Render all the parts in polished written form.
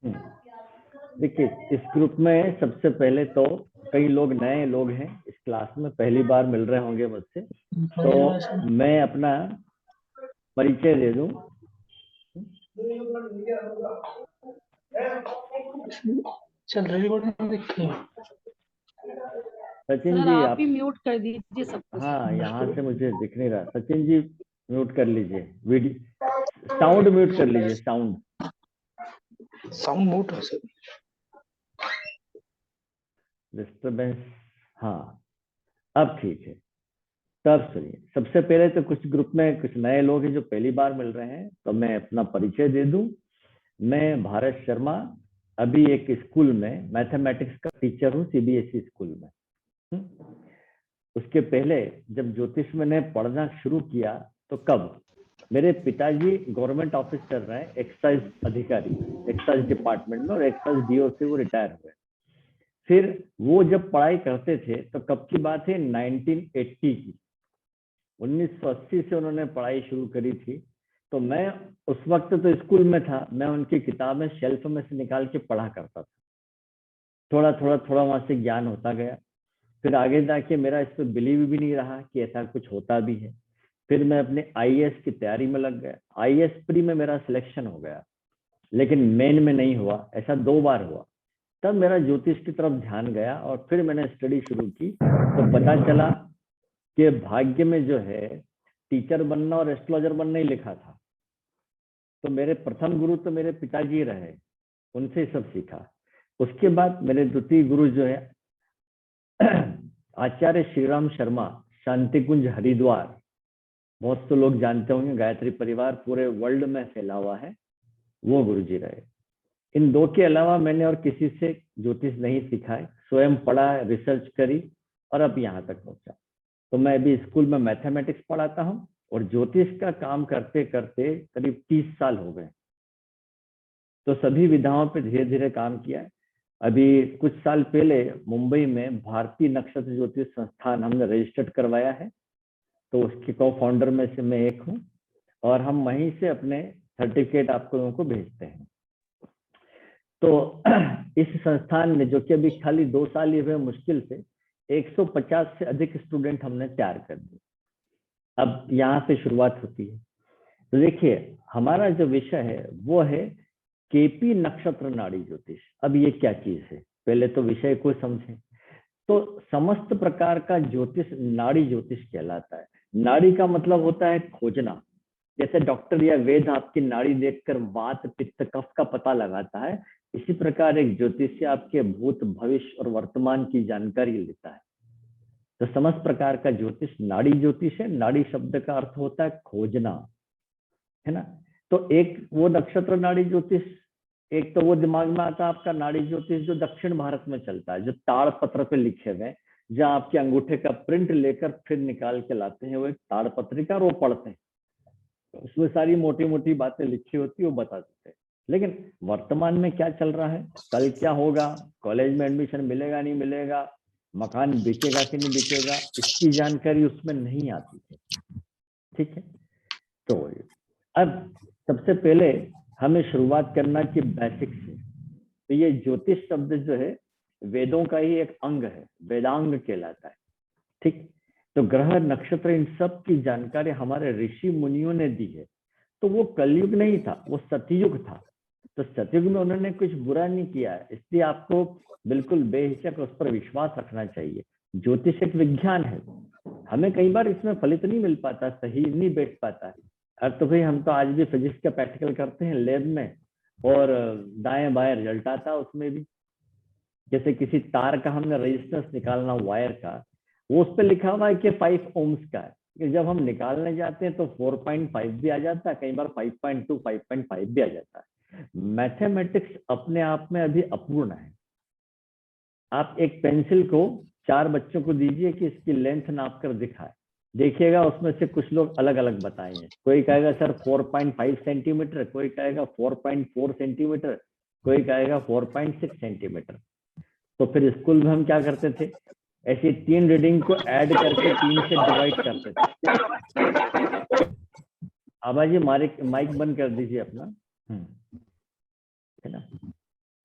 देखिए, इस ग्रुप में सबसे पहले तो कई लोग नए लोग हैं इस क्लास में, पहली बार मिल रहे होंगे मुझसे, तो मैं अपना परिचय दे दूं। चल रही देखिए सचिन सर जी, आप आप ही म्यूट कर दीजिए सब कुछ। हाँ, यहाँ से मुझे दिख नहीं रहा। सचिन जी म्यूट कर लीजिए, वीडियो साउंड म्यूट कर लीजिए, साउंड म्यूट है सर। डिस्टरबेंस। हाँ, अब ठीक है। तब सुनिए, सबसे पहले तो कुछ ग्रुप में कुछ नए लोग हैं जो पहली बार मिल रहे हैं, तो मैं अपना परिचय दे दूं। मैं भारत शर्मा, अभी एक स्कूल में मैथमेटिक्स का टीचर हूँ, सीबीएसई स्कूल में। उसके पहले जब ज्योतिष मैंने पढ़ना शुरू किया तो कब, मेरे पिताजी गवर्नमेंट ऑफिस कर रहे हैं, एक्साइज अधिकारी, एक्साइज डिपार्टमेंट में, और एक्साइज डीओ से वो रिटायर हुए। फिर वो जब पढ़ाई करते थे तो कब की बात है, 1980 की, 1980 से उन्होंने पढ़ाई शुरू करी थी। तो मैं उस वक्त तो स्कूल में था, मैं उनकी किताबें शेल्फ में से निकाल के पढ़ा करता था। थोड़ा थोड़ा थोड़ा वहां से ज्ञान होता गया। फिर आगे जाके मेरा इस पर बिलीव भी नहीं रहा कि ऐसा कुछ होता भी है। फिर मैं अपने आईएएस की तैयारी में लग गया। आईएएस प्री में मेरा सिलेक्शन हो गया, लेकिन मेन में नहीं हुआ। ऐसा 2 बार हुआ। तब मेरा ज्योतिष की तरफ ध्यान गया और फिर मैंने स्टडी शुरू की, तो पता चला कि भाग्य में जो है टीचर बनना और एस्ट्रोलॉजर बनना ही लिखा था। तो मेरे प्रथम गुरु तो मेरे पिताजी रहे, उनसे सब सीखा। उसके बाद मेरे द्वितीय गुरु जो है आचार्य श्रीराम शर्मा, शांति कुंज हरिद्वार, बहुत से लोग जानते होंगे, गायत्री परिवार पूरे वर्ल्ड में फैला हुआ है, वो गुरुजी रहे। इन 2 के अलावा मैंने और किसी से ज्योतिष नहीं सीखा है, स्वयं पढ़ा, रिसर्च करी और अब यहाँ तक पहुंचा। तो मैं अभी स्कूल में मैथमेटिक्स पढ़ाता हूँ और ज्योतिष का काम करते करते करीब 30 साल हो गए। तो सभी विधाओं पे धीरे धीरे काम किया है। अभी कुछ साल पहले मुंबई में भारतीय नक्षत्र ज्योतिष संस्थान हमने रजिस्टर्ड करवाया है, तो उसके को फाउंडर में से मैं एक हूँ, और हम वहीं से अपने सर्टिफिकेट आपको लोगों को भेजते हैं। तो इस संस्थान में, जो कि अभी खाली 2 साल ही हुए मुश्किल से, 150 से अधिक स्टूडेंट हमने तैयार कर दिए। अब यहाँ से शुरुआत होती है। तो देखिए, हमारा जो विषय है वो है केपी नक्षत्र नाड़ी ज्योतिष। अब ये क्या चीज है, पहले तो विषय को समझें। तो समस्त प्रकार का ज्योतिष नाड़ी ज्योतिष कहलाता है। नाड़ी का मतलब होता है खोजना। जैसे डॉक्टर या वैद्य आपकी नाड़ी देखकर वात पित्त कफ का पता लगाता है, इसी प्रकार एक ज्योतिषी आपके भूत भविष्य और वर्तमान की जानकारी लेता है। तो समस्त प्रकार का ज्योतिष नाड़ी ज्योतिष है। नाड़ी शब्द का अर्थ होता है खोजना, है ना। तो एक वो नक्षत्र नाड़ी ज्योतिष, एक तो वो दिमाग में आता है आपका नाड़ी ज्योतिष जो दक्षिण भारत में चलता है, जो ताड़पत्र पे लिखे हुए, जहाँ आपके अंगूठे का प्रिंट लेकर फिर निकाल के लाते हैं, वो एक ताड़पत्रिका, वो पढ़ते हैं। उसमें सारी मोटी मोटी बातें लिखी होती है, वो बता देते हैं। लेकिन वर्तमान में क्या चल रहा है, कल क्या होगा, कॉलेज में एडमिशन मिलेगा नहीं मिलेगा, मकान बिकेगा कि नहीं बिकेगा, इसकी जानकारी उसमें नहीं आती है। ठीक है। तो अब सबसे पहले हमें शुरुआत करना कि बेसिक से। तो ये ज्योतिष शब्द जो है वेदों का ही एक अंग है, वेदांग कहलाता है। ठीक। तो ग्रह नक्षत्र इन सब की जानकारी हमारे ऋषि मुनियों ने दी है। तो वो कलयुग नहीं था, वो सतयुग था। तो सतयुग में उन्होंने कुछ बुरा नहीं किया है, इसलिए आपको बिल्कुल बेहिचक उस पर विश्वास रखना चाहिए। ज्योतिष एक विज्ञान है, हमें कई बार इसमें फलित नहीं मिल पाता, सही नहीं बैठ पाता है। अब तो भाई हम तो आज भी फिजिक्स का प्रैक्टिकल करते हैं लैब में, और दाएं बाएं रिजल्ट आता है उसमें भी। जैसे किसी तार का हमने रेजिस्टेंस निकालना वायर का, वो उस पर लिखा हुआ है कि 5 ओम्स का है, कि जब हम निकालने जाते हैं तो 4.5 भी आ जाता है, कई बार 5.2 5.5 भी आ जाता है। मैथमेटिक्स अपने आप में अभी अपूर्ण है। आप एक पेंसिल को 4 बच्चों को दीजिए कि इसकी लेंथ नाप कर दिखाए, देखिएगा उसमें से कुछ लोग अलग अलग बताएंगे। कोई कहेगा सर 4.5 सेंटीमीटर, कोई कहेगा 4.4 सेंटीमीटर, कोई कहेगा 4.6 सेंटीमीटर। तो फिर स्कूल में हम क्या करते थे, ऐसी 3 रीडिंग को ऐड करके 3 से डिवाइड करते थे। आबाजी माइक बंद कर दीजिए अपना, है ना।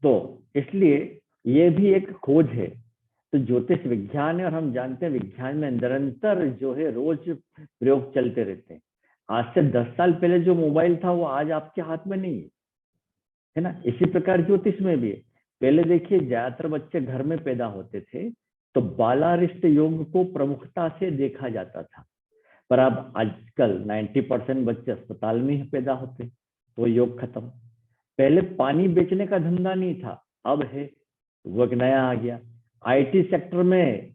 तो इसलिए ये भी एक खोज है। तो ज्योतिष विज्ञान है और हम जानते हैं विज्ञान में निरंतर जो है रोज प्रयोग चलते रहते हैं। आज से 10 साल पहले जो मोबाइल था वो आज आपके हाथ में नहीं है ना। इसी प्रकार ज्योतिष में भी है। पहले देखिए ज्यादातर बच्चे घर में पैदा होते थे तो बालारिष्ट योग को प्रमुखता से देखा जाता था, पर अब आजकल 90% बच्चे अस्पताल में ही पैदा होते, तो योग खत्म। पहले पानी बेचने का धंधा नहीं था, अब है, वो एक नया आ गया। आईटी सेक्टर में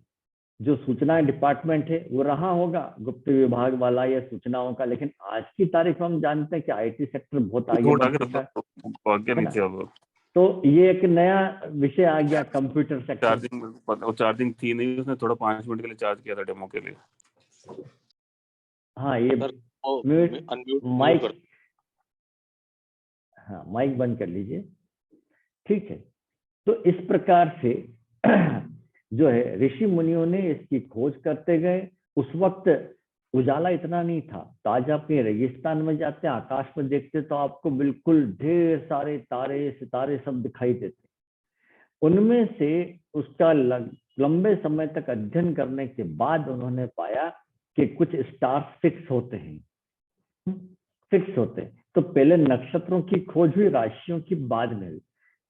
जो सूचना डिपार्टमेंट है वो रहा होगा गुप्त विभाग वाला या सूचनाओं का, लेकिन आज की तारीख में हम जानते हैं कि आईटी सेक्टर बहुत आगे बढ़ चुका है। तो ये एक नया विषय आ गया कंप्यूटर सेक्टर। चार्जिंग थी नहीं, उसने थोड़ा 5 मिनट के लिए चार्ज किया था डेमो के लिए। हाँ ये माइक, हाँ माइक बंद कर लीजिए, ठीक है। तो इस प्रकार से जो है ऋषि मुनियों ने इसकी खोज करते गए। उस वक्त उजाला इतना नहीं था, तो आज आप कहीं रेगिस्तान में जाते हैं, आकाश में देखते तो आपको बिल्कुल ढेर सारे तारे सितारे सब दिखाई देते। उनमें से उसका लंबे समय तक अध्ययन करने के बाद उन्होंने पाया कि कुछ स्टार्स फिक्स होते हैं, फिक्स होते हैं। तो पहले नक्षत्रों की खोज हुई, राशियों की बाद में हुई।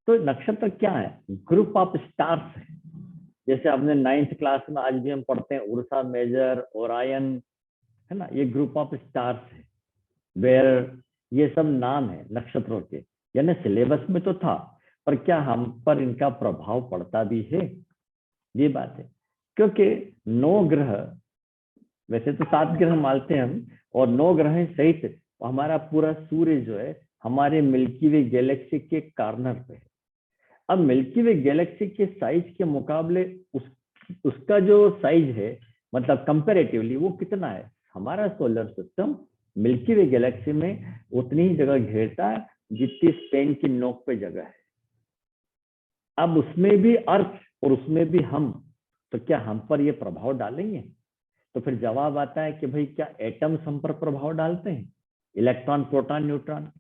तो नक्षत्र क्या है? ग्रुप ऑफ स्टार्स है। जैसे आपने 9th क्लास में आज भी हम पढ़ते हैं उर्सा मेजर, ओरायन, है ना, ये ग्रुप ऑफ स्टार्स है। वेयर, ये सब नाम है नक्षत्रों के, यानी सिलेबस में तो था, पर क्या हम पर इनका प्रभाव पड़ता भी है, ये बात है। क्योंकि 9 ग्रह, वैसे तो 7 ग्रह मानते हैं हम, और 9 ग्रह सहित हमारा पूरा सूर्य जो है हमारे मिल्की वे गैलेक्सी के कॉर्नर पे है। अब मिल्की वे गैलेक्सी के साइज के मुकाबले उसका जो साइज है, मतलब कंपैरेटिवली वो कितना है? हमारा सोलर सिस्टम मिल्की वे गैलेक्सी में उतनी ही जगह घेरता है जितनी स्पेन की नोक पे जगह है। अब उसमें भी अर्थ और उसमें भी हम, तो क्या हम पर ये प्रभाव डालेंगे? तो फिर जवाब आता है कि भाई क्या एटम्स हम पर प्रभाव डालते हैं, इलेक्ट्रॉन प्रोटॉन न्यूट्रॉन?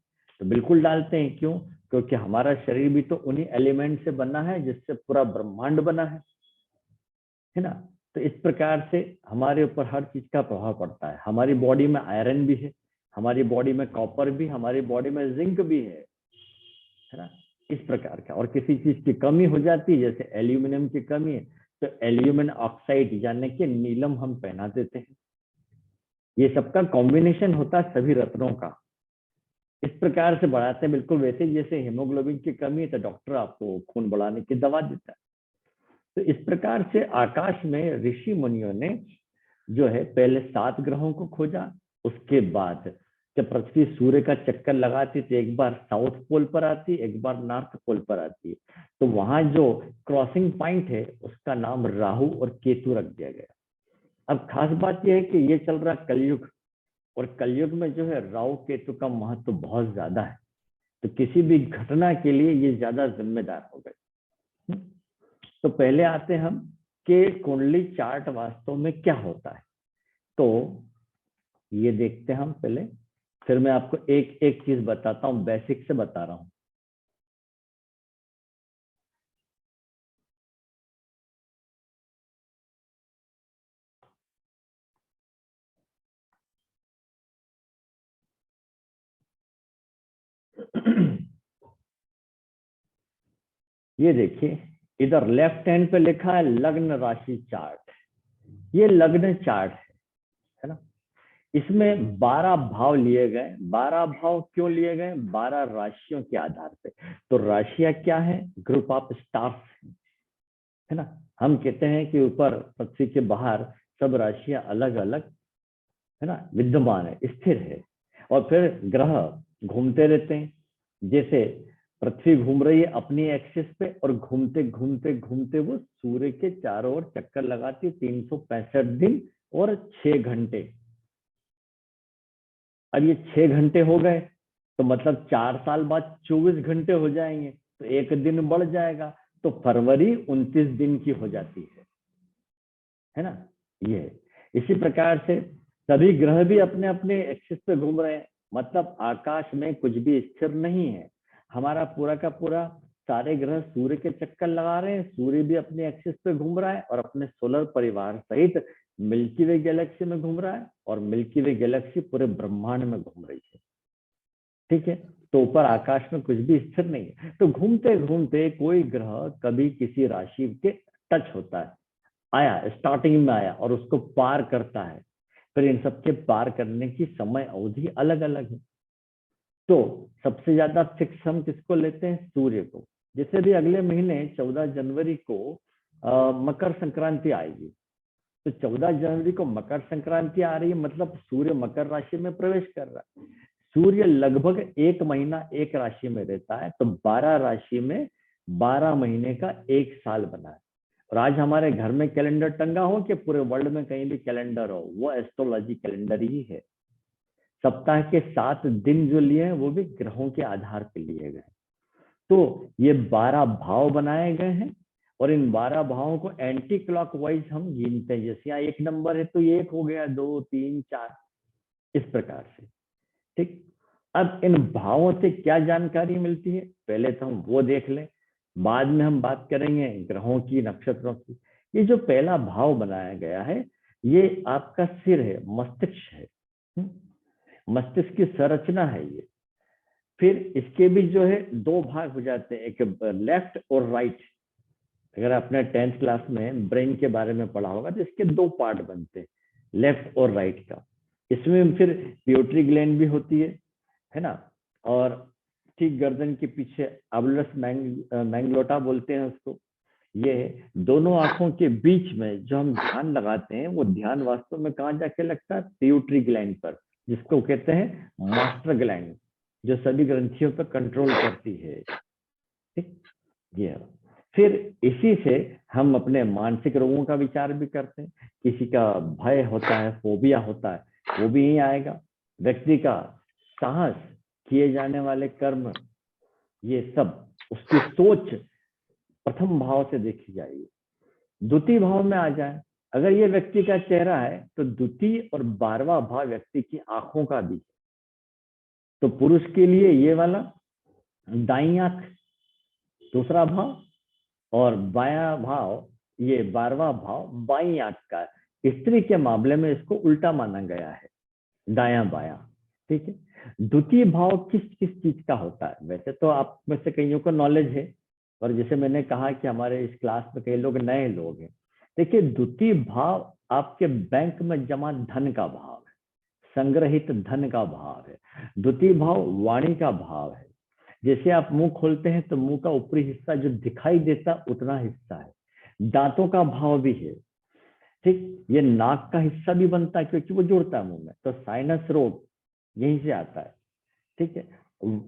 तो बिल्कुल डालते हैं। क्यों? क्योंकि हमारा शरीर भी तो उन्हीं एलिमेंट से बना है जिससे पूरा ब्रह्मांड बना है ना। तो इस प्रकार से हमारे ऊपर हर चीज का प्रभाव पड़ता है। हमारी बॉडी में आयरन भी है, हमारी बॉडी में कॉपर भी, हमारी बॉडी में जिंक भी है ना, इस प्रकार का। और किसी चीज की कमी हो जाती है, जैसे एल्यूमिनियम की कमी है, तो एल्यूमिनियम ऑक्साइड यानी कि नीलम हम पहना देते हैं। ये सबका कॉम्बिनेशन होता है सभी रत्नों का, इस प्रकार से बढ़ाते हैं। बिल्कुल वैसे जैसे हीमोग्लोबिन की कमी है तो डॉक्टर आपको खून बढ़ाने की दवा देता है। तो इस प्रकार से आकाश में ऋषि मुनियों ने जो है पहले 7 ग्रहों को खोजा। उसके बाद जब पृथ्वी सूर्य का चक्कर लगाती तो एक बार साउथ पोल पर आती, एक बार नॉर्थ पोल पर आती, तो वहां जो क्रॉसिंग पॉइंट है उसका नाम राहु और केतु रख दिया गया। अब खास बात यह है कि ये चल रहा कलयुग, और कलयुग में जो है राहु केतु का महत्व बहुत ज्यादा है, तो किसी भी घटना के लिए ये ज्यादा जिम्मेदार हो गए। तो पहले आते हम कि कुंडली चार्ट वास्तव में क्या होता है, तो ये देखते हैं हम पहले, फिर मैं आपको एक एक चीज बताता हूं, बेसिक से बता रहा हूं। ये देखिए इधर लेफ्ट हैंड पे लिखा है लग्न राशि चार्ट। ये लग्न चार्ट है ना। इसमें 12 भाव लिए गए। 12 भाव क्यों लिए गए? 12 राशियों के आधार पे। तो राशियां क्या है? ग्रुप ऑफ स्टार्स है ना। हम कहते हैं कि ऊपर पृथ्वी के बाहर सब राशियां अलग अलग है ना विद्यमान है, स्थिर है, और फिर ग्रह घूमते रहते हैं। जैसे पृथ्वी घूम रही है अपनी एक्सिस पे, और घूमते घूमते घूमते वो सूर्य के चारों ओर चक्कर लगाती है 365 दिन और 6 घंटे। अब ये 6 घंटे हो गए तो मतलब 4 साल बाद 24 घंटे हो जाएंगे, तो एक दिन बढ़ जाएगा, तो फरवरी 29 दिन की हो जाती है ना। ये इसी प्रकार से सभी ग्रह भी अपने अपने एक्सिस पे घूम रहे हैं, मतलब आकाश में कुछ भी स्थिर नहीं है। हमारा पूरा का पूरा सारे ग्रह सूर्य के चक्कर लगा रहे हैं, सूर्य भी अपने एक्सिस पे घूम रहा है और अपने सोलर परिवार सहित मिल्की वे गैलेक्सी में घूम रहा है, और मिल्की वे गैलेक्सी पूरे ब्रह्मांड में घूम रही है। ठीक है, तो ऊपर आकाश में कुछ भी स्थिर नहीं है। तो घूमते घूमते कोई ग्रह कभी किसी राशि के टच होता है, आया स्टार्टिंग में आया और उसको पार करता है, फिर इन सबके पार करने की समय अवधि अलग अलग है। तो सबसे ज्यादा फिक्स हम किसको लेते हैं? सूर्य को। जैसे भी अगले महीने 14 जनवरी को मकर संक्रांति आएगी, तो 14 जनवरी को मकर संक्रांति आ रही है, मतलब सूर्य मकर राशि में प्रवेश कर रहा है। सूर्य लगभग 1 महीना एक राशि में रहता है, तो 12 राशि में 12 महीने का एक साल बना है। और आज हमारे घर में कैलेंडर टंगा हो कि पूरे वर्ल्ड में कहीं भी कैलेंडर हो, वो एस्ट्रोलॉजी कैलेंडर ही है। सप्ताह के 7 दिन जो लिए हैं वो भी ग्रहों के आधार पर लिए गए। तो ये 12 भाव बनाए गए हैं, और इन 12 भावों को एंटी क्लॉकवाइज हम गिनते हैं। जैसे यहाँ 1 नंबर है तो 1 हो गया, 2 3 4 इस प्रकार से। ठीक, अब इन भावों से क्या जानकारी मिलती है, पहले तो हम वो देख लें, बाद में हम बात करेंगे ग्रहों की, नक्षत्रों की। ये जो पहला भाव बनाया गया है, ये आपका सिर है, मस्तिष्क है, मस्तिष्क की संरचना है ये। फिर इसके भी जो है 2 भाग हो जाते हैं, एक लेफ्ट और राइट। अगर आपने 10th क्लास में ब्रेन के बारे में पढ़ा होगा तो इसके 2 पार्ट बनते हैं, लेफ्ट और राइट का। इसमें फिर पिट्यूटरी ग्लैंड भी होती है ना, और ठीक गर्दन के पीछे अबुलस मैंगलोटा बोलते हैं उसको। ये दोनों आंखों के बीच में जो हम ध्यान लगाते हैं, वो ध्यान वास्तव में कहाँ जाके लगता है? पिट्यूटरी ग्लैंड पर, जिसको कहते हैं मास्टर ग्लैंड, जो सभी ग्रंथियों पर कंट्रोल करती है। ठीक, ये फिर इसी से हम अपने मानसिक रोगों का विचार भी करते हैं। किसी का भय होता है, फोबिया होता है, वो भी यही आएगा। व्यक्ति का साहस, किए जाने वाले कर्म, ये सब उसकी सोच प्रथम भाव से देखी जाएगी। द्वितीय भाव में आ जाए, अगर ये व्यक्ति का चेहरा है तो द्वितीय और 12वां भाव व्यक्ति की आंखों का भी। तो पुरुष के लिए ये वाला दाई आंख दूसरा भाव, और बायां भाव, ये 12वां भाव बाई आंख का। स्त्री के मामले में इसको उल्टा माना गया है, दायां बायां। ठीक है, द्वितीय भाव किस किस चीज का होता है? वैसे तो आप में से कईयों को नॉलेज है, और जैसे मैंने कहा कि हमारे इस क्लास में कई लोग नए लोग हैं। देखिए, द्वितीय भाव आपके बैंक में जमा धन का भाव है, संग्रहित धन का भाव है। द्वितीय भाव वाणी का भाव है। जैसे आप मुंह खोलते हैं तो मुंह का ऊपरी हिस्सा जो दिखाई देता उतना हिस्सा है। दांतों का भाव भी है। ठीक, ये नाक का हिस्सा भी बनता है क्योंकि वो जुड़ता है मुंह में, तो साइनस रोग यहीं से आता है। ठीक है,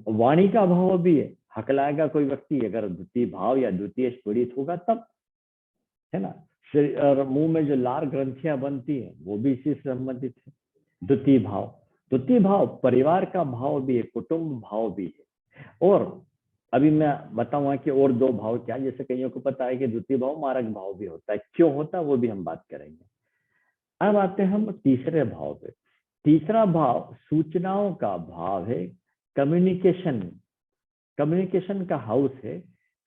वाणी का भाव भी है, हकलाएगा कोई व्यक्ति अगर द्वितीय भाव या द्वितीय पीड़ित होगा तब, है ना। और मुंह में जो लार ग्रंथियां बनती है वो भी इसी से संबंधित है। द्वितीय भाव परिवार का भाव भी है, कुटुंब भाव भी है। और अभी मैं बताऊंगा कि और 2 भाव क्या, जैसे कईयों को पता है कि द्वितीय भाव मारक भाव भी होता है, क्यों होता है वो भी हम बात करेंगे। अब आते हैं हम तीसरे भाव पे। तीसरा भाव सूचनाओं का भाव है, कम्युनिकेशन का हाउस है।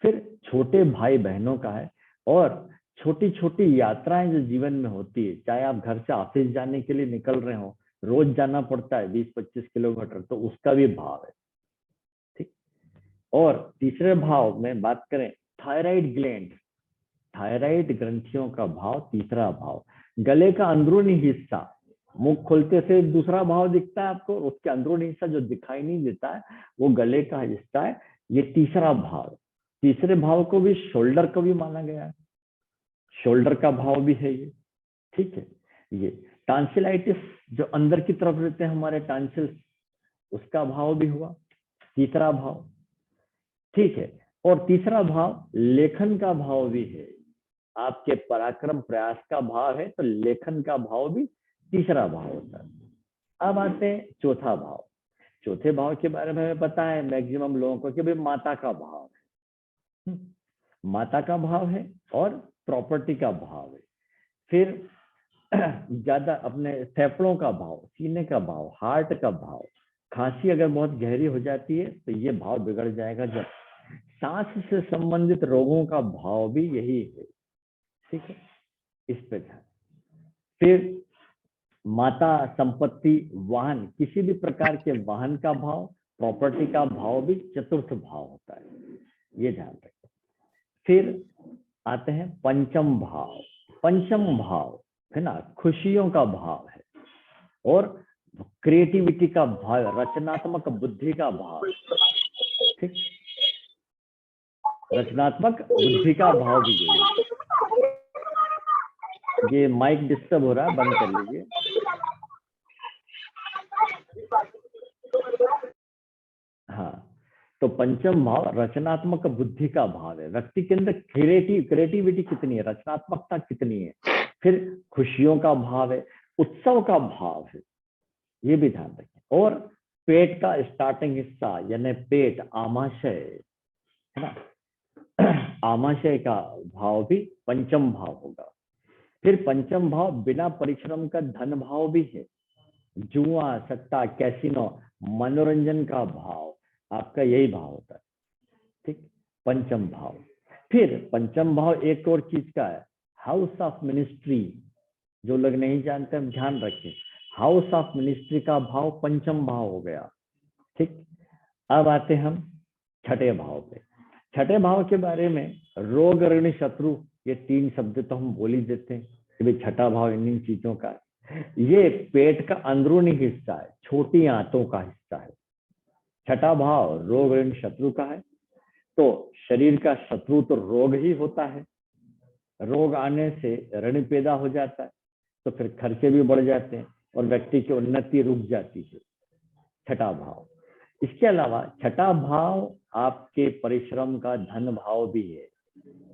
फिर छोटे भाई बहनों का है, और छोटी छोटी यात्राएं जो जीवन में होती है, चाहे आप घर से ऑफिस जाने के लिए निकल रहे हो, रोज जाना पड़ता है 20-25 किलोमीटर, तो उसका भी भाव है। ठीक, और तीसरे भाव में बात करें थायराइड ग्लैंड, थायराइड ग्रंथियों का भाव तीसरा भाव। गले का अंदरूनी हिस्सा, मुख खोलते से दूसरा भाव दिखता है आपको, उसके अंदरूनी हिस्सा जो दिखाई नहीं देता है वो गले का हिस्सा है, ये तीसरा भाव। तीसरे भाव को भी शोल्डर को भी माना गया है, शोल्डर का भाव भी है ये। ठीक है, ये टांसिलाइटिस जो अंदर की तरफ रहते हैं हमारे टांसिल्स, उसका भाव भी हुआ तीसरा भाव। ठीक है, और तीसरा भाव लेखन का भाव भी है, आपके पराक्रम प्रयास का भाव है, तो लेखन का भाव भी तीसरा भाव होता है। अब आते हैं चौथा भाव। चौथे भाव के बारे में हमें पता है मैक्सिमम लोगों को कि भाई माता का भाव है, माता का भाव है, और प्रॉपर्टी का भाव है। फिर ज्यादा अपने फेफड़ों का भाव, सीने का भाव, हार्ट का भाव। खांसी अगर बहुत गहरी हो जाती है तो ये भाव बिगड़ जाएगा। जब सांस से संबंधित रोगों का भाव भी यही है। ठीक है, इस पे ध्यान। फिर माता, संपत्ति, वाहन, किसी भी प्रकार के वाहन का भाव, प्रॉपर्टी का भाव भी चतुर्थ भाव होता है, ये ध्यान रखें। फिर आते हैं पंचम भाव। पंचम भाव है ना, खुशियों का भाव है और क्रिएटिविटी का भाव, रचनात्मक बुद्धि का भाव। ठीक, रचनात्मक बुद्धि का भाव भी यही है। ये माइक डिस्टर्ब हो रहा है, बंद कर लीजिए। हाँ, तो पंचम भाव रचनात्मक बुद्धि का भाव है। व्यक्ति के अंदर क्रिएटिविटी कितनी है, रचनात्मकता कितनी है। फिर खुशियों का भाव है, उत्सव का भाव है, ये भी ध्यान रखें। और पेट का स्टार्टिंग हिस्सा यानी पेट, आमाशय है ना, आमाशय का भाव भी पंचम भाव होगा। फिर पंचम भाव बिना परिश्रम का धन भाव भी है। जुआ, सट्टा, कैसीनो, मनोरंजन का भाव आपका यही भाव होता है। ठीक, पंचम भाव। फिर पंचम भाव एक और चीज का है, हाउस ऑफ मिनिस्ट्री। जो लोग नहीं जानते हम ध्यान रखें, हाउस ऑफ मिनिस्ट्री का भाव पंचम भाव हो गया। ठीक, अब आते हम छठे भाव पे। छठे भाव के बारे में रोग, ऋण, शत्रु, ये तीन शब्द तो हम बोल ही देते हैं कि भाई छठा भाव इन चीजों का है। ये पेट का अंदरूनी हिस्सा है, छोटी आंतों का हिस्सा है। छठा भाव रोग, ऋण, शत्रु का है। तो शरीर का शत्रु तो रोग ही होता है, रोग आने से ऋण पैदा हो जाता है, तो फिर खर्चे भी बढ़ जाते हैं और व्यक्ति की उन्नति रुक जाती है। छठा भाव। इसके अलावा छठा भाव आपके परिश्रम का धन भाव भी है,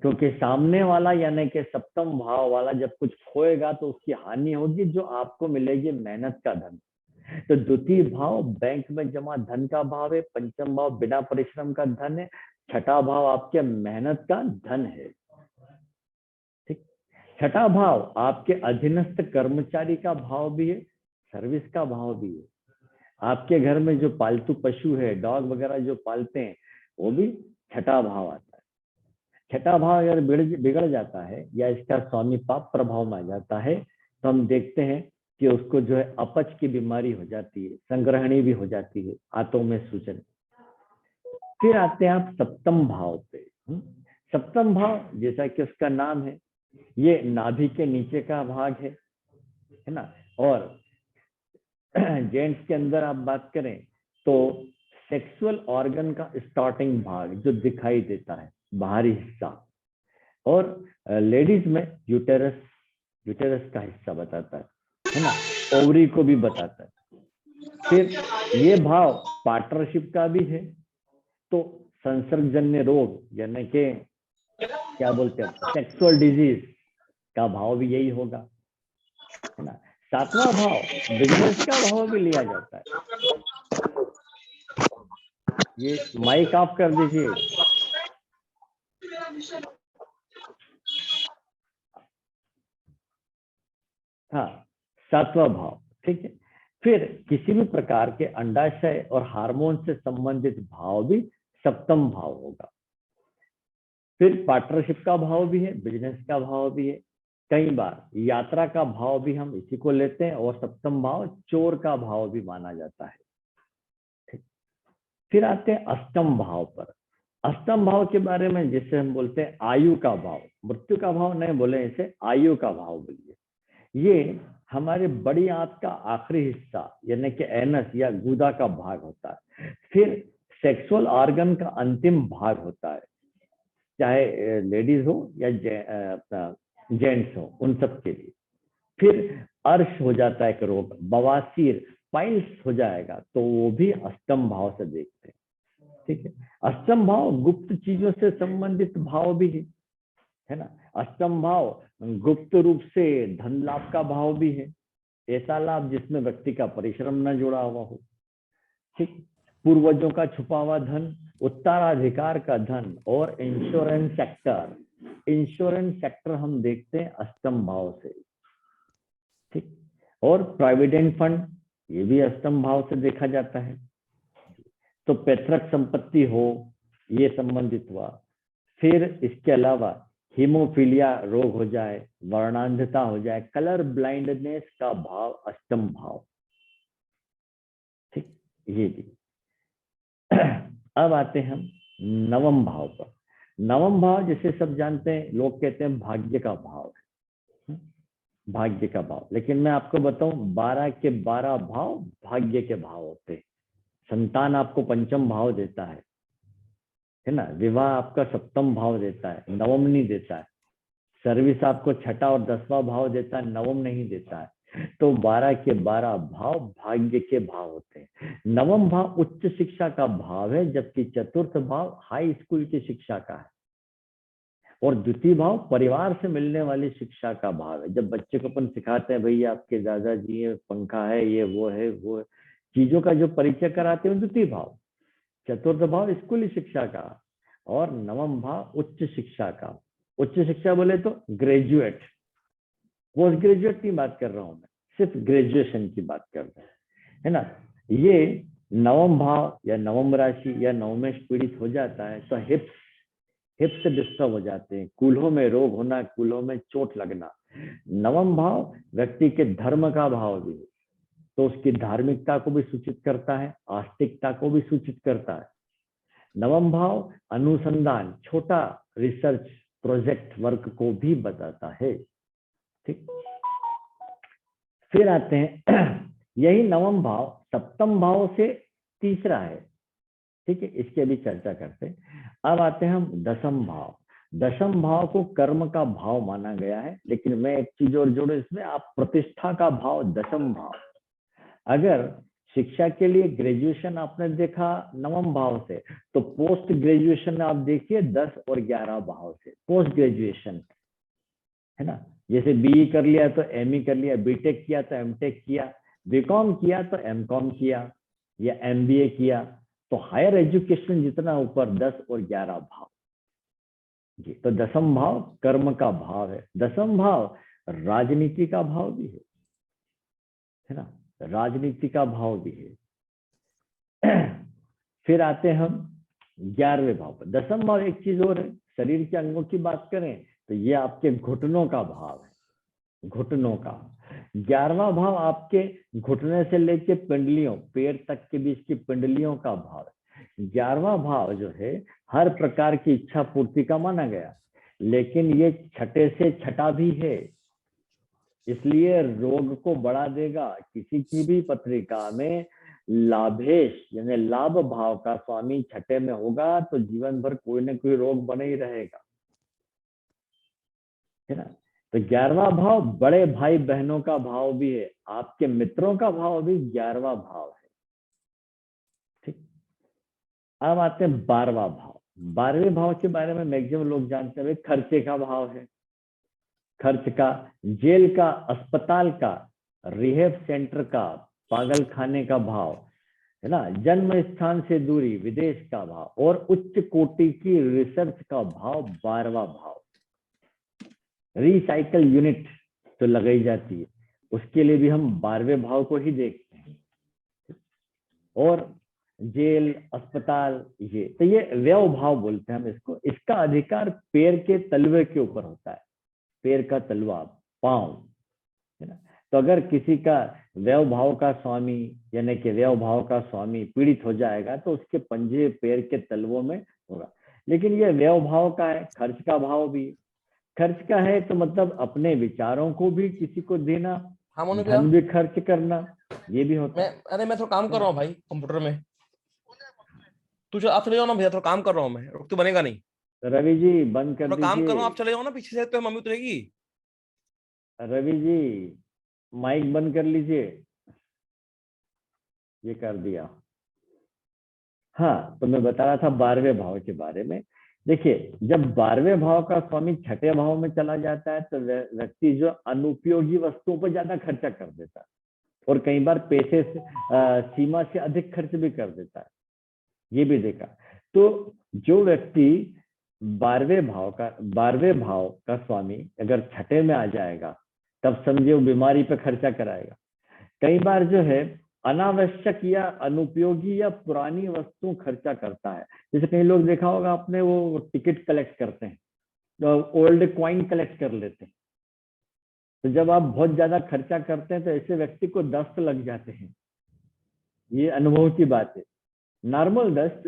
क्योंकि सामने वाला यानी कि सप्तम भाव वाला जब कुछ खोएगा तो उसकी हानि होगी, जो आपको मिलेगी मेहनत का धन। तो द्वितीय भाव बैंक में जमा धन का भाव है, पंचम भाव बिना परिश्रम का धन है, छठा भाव आपके मेहनत का धन है। ठीक, छठा भाव आपके अधीनस्थ कर्मचारी का भाव भी है, सर्विस का भाव भी है। आपके घर में जो पालतू पशु है, डॉग वगैरह जो पालते हैं, वो भी छठा भाव आता है। छठा भाव अगर बिगड़ जाता है या इसका स्वामी पाप प्रभाव में आ जाता है, तो हम देखते हैं कि उसको जो है अपच की बीमारी हो जाती है, संग्रहणी भी हो जाती है, आंतों में सूजन। फिर आते हैं आप सप्तम भाव पे। सप्तम भाव जैसा कि उसका नाम है, ये नाभि के नीचे का भाग है ना। और जेंट्स के अंदर आप बात करें तो सेक्सुअल ऑर्गन का स्टार्टिंग भाग जो दिखाई देता है, बाहरी हिस्सा। और लेडीज में यूटेरस का हिस्सा बताता है ना, ओवरी को भी बताता है। फिर ये भाव पार्टनरशिप का भी है, तो संसर्गजन्य रोग यानी कि क्या बोलते हैं, सेक्सुअल डिजीज का भाव भी यही होगा, है ना। सातवां भाव बिजनेस का भाव भी लिया जाता है। ये माइक ऑफ कर दीजिए। हाँ, सातवां भाव। ठीक है। फिर किसी भी प्रकार के अंडाशय और हार्मोन से संबंधित भाव भी सप्तम भाव होगा। फिर पार्टनरशिप का भाव भी है, बिजनेस का भाव भी है। कई बार यात्रा का भाव भी हम इसी को लेते हैं, और सप्तम भाव चोर का भाव भी माना जाता है। ठीक। फिर आते हैं अष्टम भाव पर। अष्टम भाव के बारे में जिसे हम बोलते हैं आयु का भाव, मृत्यु का भाव नहीं बोले, इसे आयु का भाव बोलिए। ये हमारे बड़ी आंत का आखिरी हिस्सा यानी कि एनस या गुदा का भाग होता है। फिर सेक्सुअल ऑर्गन का अंतिम भाग होता है, चाहे लेडीज हो या जेंट्स हो, उन सब के लिए। फिर अर्श हो जाता है एक रोग, बवासीर, पाइल्स हो जाएगा, तो वो भी अष्टम भाव से देखते हैं। ठीक है। अष्टम भाव गुप्त चीजों से संबंधित भाव भी है ना। अष्टम भाव गुप्त रूप से धन लाभ का भाव भी है, ऐसा लाभ जिसमें व्यक्ति का परिश्रम न जुड़ा हुआ हो। ठीक। पूर्वजों का छुपा हुआ धन, उत्तराधिकार का धन, और इंश्योरेंस सेक्टर। इंश्योरेंस सेक्टर हम देखते हैं अष्टम भाव से। ठीक। और प्रोविडेंट फंड, ये भी अष्टम भाव से देखा जाता है। तो पैतृक संपत्ति हो ये संबंधित हुआ। फिर इसके अलावा हीमोफीलिया रोग हो जाए, वर्णांधता हो जाए, कलर ब्लाइंडनेस का भाव अष्टम भाव, ठीक, ये भी। अब आते हैं हम नवम भाव पर। नवम भाव जैसे सब जानते हैं, लोग कहते हैं भाग्य का भाव है, भाग्य का भाव। लेकिन मैं आपको बताऊं 12 के 12 भाव भाग्य के भाव होते हैं। संतान आपको पंचम भाव देता है ना, विवाह आपका सप्तम भाव देता है, नवम नहीं देता है। सर्विस आपको छठा और 10वां भाव देता है, नवम नहीं देता है। तो 12 के 12 भाव भाग्य के भाव होते हैं। नवम भाव उच्च शिक्षा का भाव है, जबकि चतुर्थ भाव हाई स्कूल की शिक्षा का है, और द्वितीय भाव परिवार से मिलने वाली शिक्षा का भाव है। जब बच्चे को अपन सिखाते हैं भैया आपके दादाजी है, पंखा है, ये वो है, वो चीजों का जो परिचय कराते हैं द्वितीय भाव। चतुर्थ भाव स्कूली शिक्षा का, और नवम भाव उच्च शिक्षा का। उच्च शिक्षा बोले तो ग्रेजुएट, पोस्ट ग्रेजुएट की बात कर रहा हूं मैं, सिर्फ ग्रेजुएशन की बात कर रहा हूं, है ना। ये नवम भाव या नवम राशि या नवमेश पीड़ित हो जाता है तो हिप्स डिस्टर्ब हो जाते हैं, कूल्हों में रोग होना, कूल्हों में चोट लगना। नवम भाव व्यक्ति के धर्म का भाव भी है, तो उसकी धार्मिकता को भी सूचित करता है, आस्तिकता को भी सूचित करता है। नवम भाव अनुसंधान, छोटा रिसर्च प्रोजेक्ट वर्क को भी बताता है, ठीक। फिर आते हैं यही नवम भाव सप्तम भाव से तीसरा है, ठीक है, इसकी अभी चर्चा करते हैं। अब आते हैं हम दसम भाव। दसम भाव को कर्म का भाव माना गया है, लेकिन मैं एक चीज और जोड़ू इसमें, आप प्रतिष्ठा का भाव दसम भाव। अगर शिक्षा के लिए ग्रेजुएशन आपने देखा नवम भाव से, तो पोस्ट ग्रेजुएशन आप देखिए 10 और 11 भाव से, पोस्ट ग्रेजुएशन, है ना। जैसे बीई कर लिया तो एमई कर लिया, बीटेक किया तो एमटेक किया, बीकॉम किया तो एमकॉम किया, या एमबीए किया, तो हायर एजुकेशन जितना ऊपर 10 और 11 भाव जी। तो दसम भाव कर्म का भाव है। दसम भाव राजनीति का भाव भी है ना, राजनीति का भाव भी है। फिर आते हैं हम 11वें भाव पर। दसम भाव एक चीज और है, शरीर के अंगों की बात करें तो ये आपके घुटनों का भाव है, घुटनों का। 11वां भाव आपके घुटने से लेके पिंडलियों, पैर तक के बीच की पिंडलियों का भाव है। 11वां भाव जो है हर प्रकार की इच्छा पूर्ति का माना गया, लेकिन ये छठे से छठा भी है, इसलिए रोग को बढ़ा देगा। किसी की भी पत्रिका में लाभेश यानी लाभ भाव का स्वामी छठे में होगा तो जीवन भर कोई ना कोई रोग बने ही रहेगा, है ना। तो 11वां भाव बड़े भाई बहनों का भाव भी है, आपके मित्रों का भाव भी 11वां भाव है, ठीक। अब आते हैं 12वां भाव। 12वें भाव के बारे में मैक्सिमम लोग जानते हैं, खर्चे का भाव है। खर्च का, जेल का, अस्पताल का, रिहेब सेंटर का, पागल खाने का भाव, है ना। जन्म स्थान से दूरी, विदेश का भाव, और उच्च कोटि की रिसर्च का भाव 12वां भाव। रिसाइकल यूनिट तो लगाई जाती है, उसके लिए भी हम 12वें भाव को ही देखते हैं। और जेल, अस्पताल, ये व्यय भाव बोलते हैं हम इसको। इसका अधिकार पैर के तलवे के ऊपर होता है, पैर का तलवा, पांव, है ना। तो अगर किसी का व्यय भाव का स्वामी यानी कि व्यय भाव का स्वामी पीड़ित हो जाएगा तो उसके पंजे पैर के तलवों में होगा। लेकिन ये व्यय भाव का है, खर्च का भाव भी। खर्च का है तो मतलब अपने विचारों को भी किसी को देना, धन भी खर्च करना, ये भी होता है। अरे मैं थोड़ा काम कर रहा हूँ भाई कंप्यूटर में, आप चले जाओ ना भैया, थोड़ा काम कर रहा हूँ मैं, रुक तो बनेगा नहीं। रवि जी बंद कर दीजिए, काम कर रहा हूँ, आप चले जाओ ना पीछे से, तो मम्मी उतरेगी। रवि जी माइक बंद कर लीजिए, ये कर दिया। हाँ, तो मैं बता रहा था 12वें भाव के बारे में। देखिए, जब 12वें भाव का स्वामी छठे भाव में चला जाता है तो व्यक्ति जो अनुपयोगी वस्तुओं पर ज्यादा खर्चा कर देता है, और कई बार पैसे से सीमा से अधिक खर्च भी कर देता है, ये भी देखा। तो जो व्यक्ति 12वें भाव का स्वामी अगर छठे में आ जाएगा, तब समझे वो बीमारी पे खर्चा कराएगा। कई बार जो है अनावश्यक या अनुपयोगी या पुरानी वस्तुओं खर्चा करता है। जैसे कई लोग देखा होगा आपने, वो टिकट कलेक्ट करते हैं, ओल्ड कॉइन कलेक्ट कर लेते हैं। तो जब आप बहुत ज्यादा खर्चा करते हैं तो ऐसे व्यक्ति को दस्त लग जाते हैं। ये अनुभव की बात है। नॉर्मल दस्त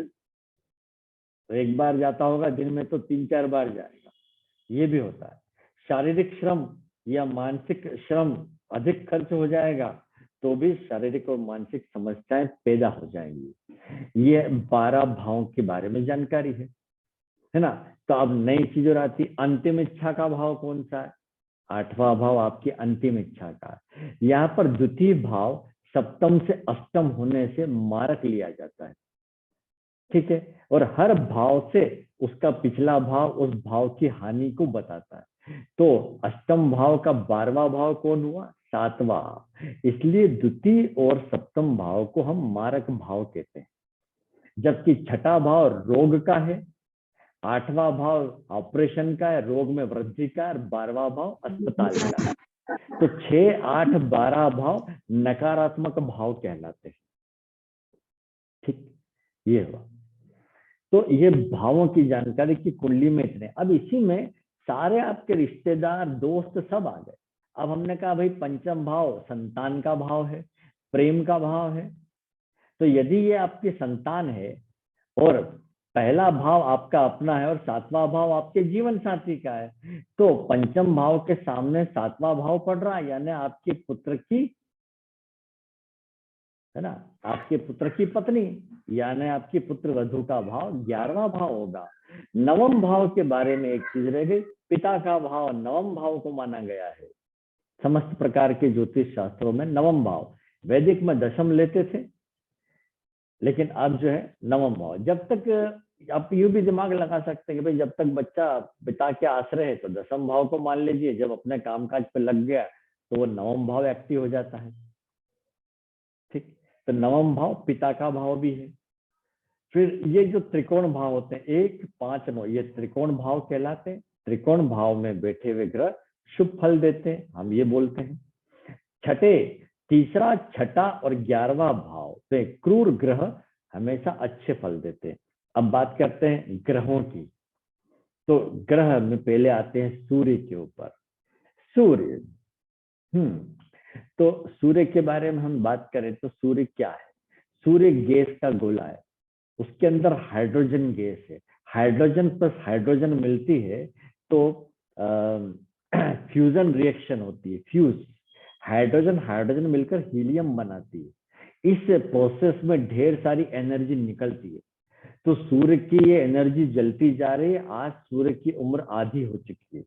तो एक बार जाता होगा, दिन में तो 3-4 बार जाएगा, ये भी होता है। शारीरिक श्रम या मानसिक श्रम अधिक खर्च हो जाएगा तो भी शारीरिक और मानसिक समस्याएं पैदा हो जाएंगी। ये 12 भावों के बारे में जानकारी है ना। तो अब नई चीज और आती, अंतिम इच्छा का भाव कौन सा है? 8वां भाव आपकी अंतिम इच्छा का। यहाँ पर द्वितीय भाव सप्तम से अष्टम होने से मारक लिया जाता है, ठीक है। और हर भाव से उसका पिछला भाव उस भाव की हानि को बताता है। तो अष्टम भाव का 12वां भाव कौन हुआ? 7वां। इसलिए द्वितीय और सप्तम भाव को हम मारक भाव कहते हैं। जबकि छठा भाव रोग का है, 8वां भाव ऑपरेशन का है, रोग में वृद्धि का, और 12वां भाव अस्पताल का है। तो 6, 8, 12 भाव नकारात्मक भाव कहलाते हैं, ठीक। ये हुआ। तो ये भावों की जानकारी की कुंडली में इतने। अब इसी में सारे आपके रिश्तेदार, दोस्त सब आ गए। अब हमने कहा भाई पंचम भाव संतान का भाव है, प्रेम का भाव है। तो यदि ये आपकी संतान है और पहला भाव आपका अपना है और 7वां भाव आपके जीवन साथी का है, तो पंचम भाव के सामने 7वां भाव पड़ रहा है, यानी आपके पुत्र की, है ना, आपके पुत्र की पत्नी, यानी आपकी पुत्र वधु का भाव 11वां भाव होगा। 9वें भाव के बारे में एक चीज रह गई, पिता का भाव 9वें भाव को माना गया है। समस्त प्रकार के ज्योतिष शास्त्रों में 9वां भाव, वैदिक में 10म लेते थे, लेकिन अब जो है 9वां भाव। जब तक आप यूं भी दिमाग लगा सकते हैं कि भाई जब तक बच्चा पिता के आश्रय है तो 10म भाव को मान लीजिए, जब अपने कामकाज पे लग गया तो वो 9वां भाव एक्टिव हो जाता है, ठीक। तो 9वां भाव पिता का भाव भी है। फिर ये जो त्रिकोण भाव होते हैं 1, 5, 9, ये त्रिकोण भाव कहलाते हैं। त्रिकोण भाव में बैठे हुए ग्रह शुभ फल देते हैं, हम ये बोलते हैं। छठे, तीसरा, छठा और 11वां भाव से क्रूर ग्रह हमेशा अच्छे फल देते हैं। अब बात करते हैं ग्रहों की। तो ग्रह में पहले आते हैं सूर्य के ऊपर। सूर्य, तो सूर्य के बारे में हम बात करें तो सूर्य क्या है? सूर्य गैस का गोला है, उसके अंदर हाइड्रोजन गैस है। हाइड्रोजन प्लस हाइड्रोजन मिलती है तो फ्यूजन रिएक्शन होती है। फ्यूज, हाइड्रोजन हाइड्रोजन मिलकर हीलियम बनाती है। इस प्रोसेस में ढेर सारी एनर्जी निकलती है। तो सूर्य की ये एनर्जी जलती जा रही है। आज सूर्य की उम्र आधी हो चुकी है,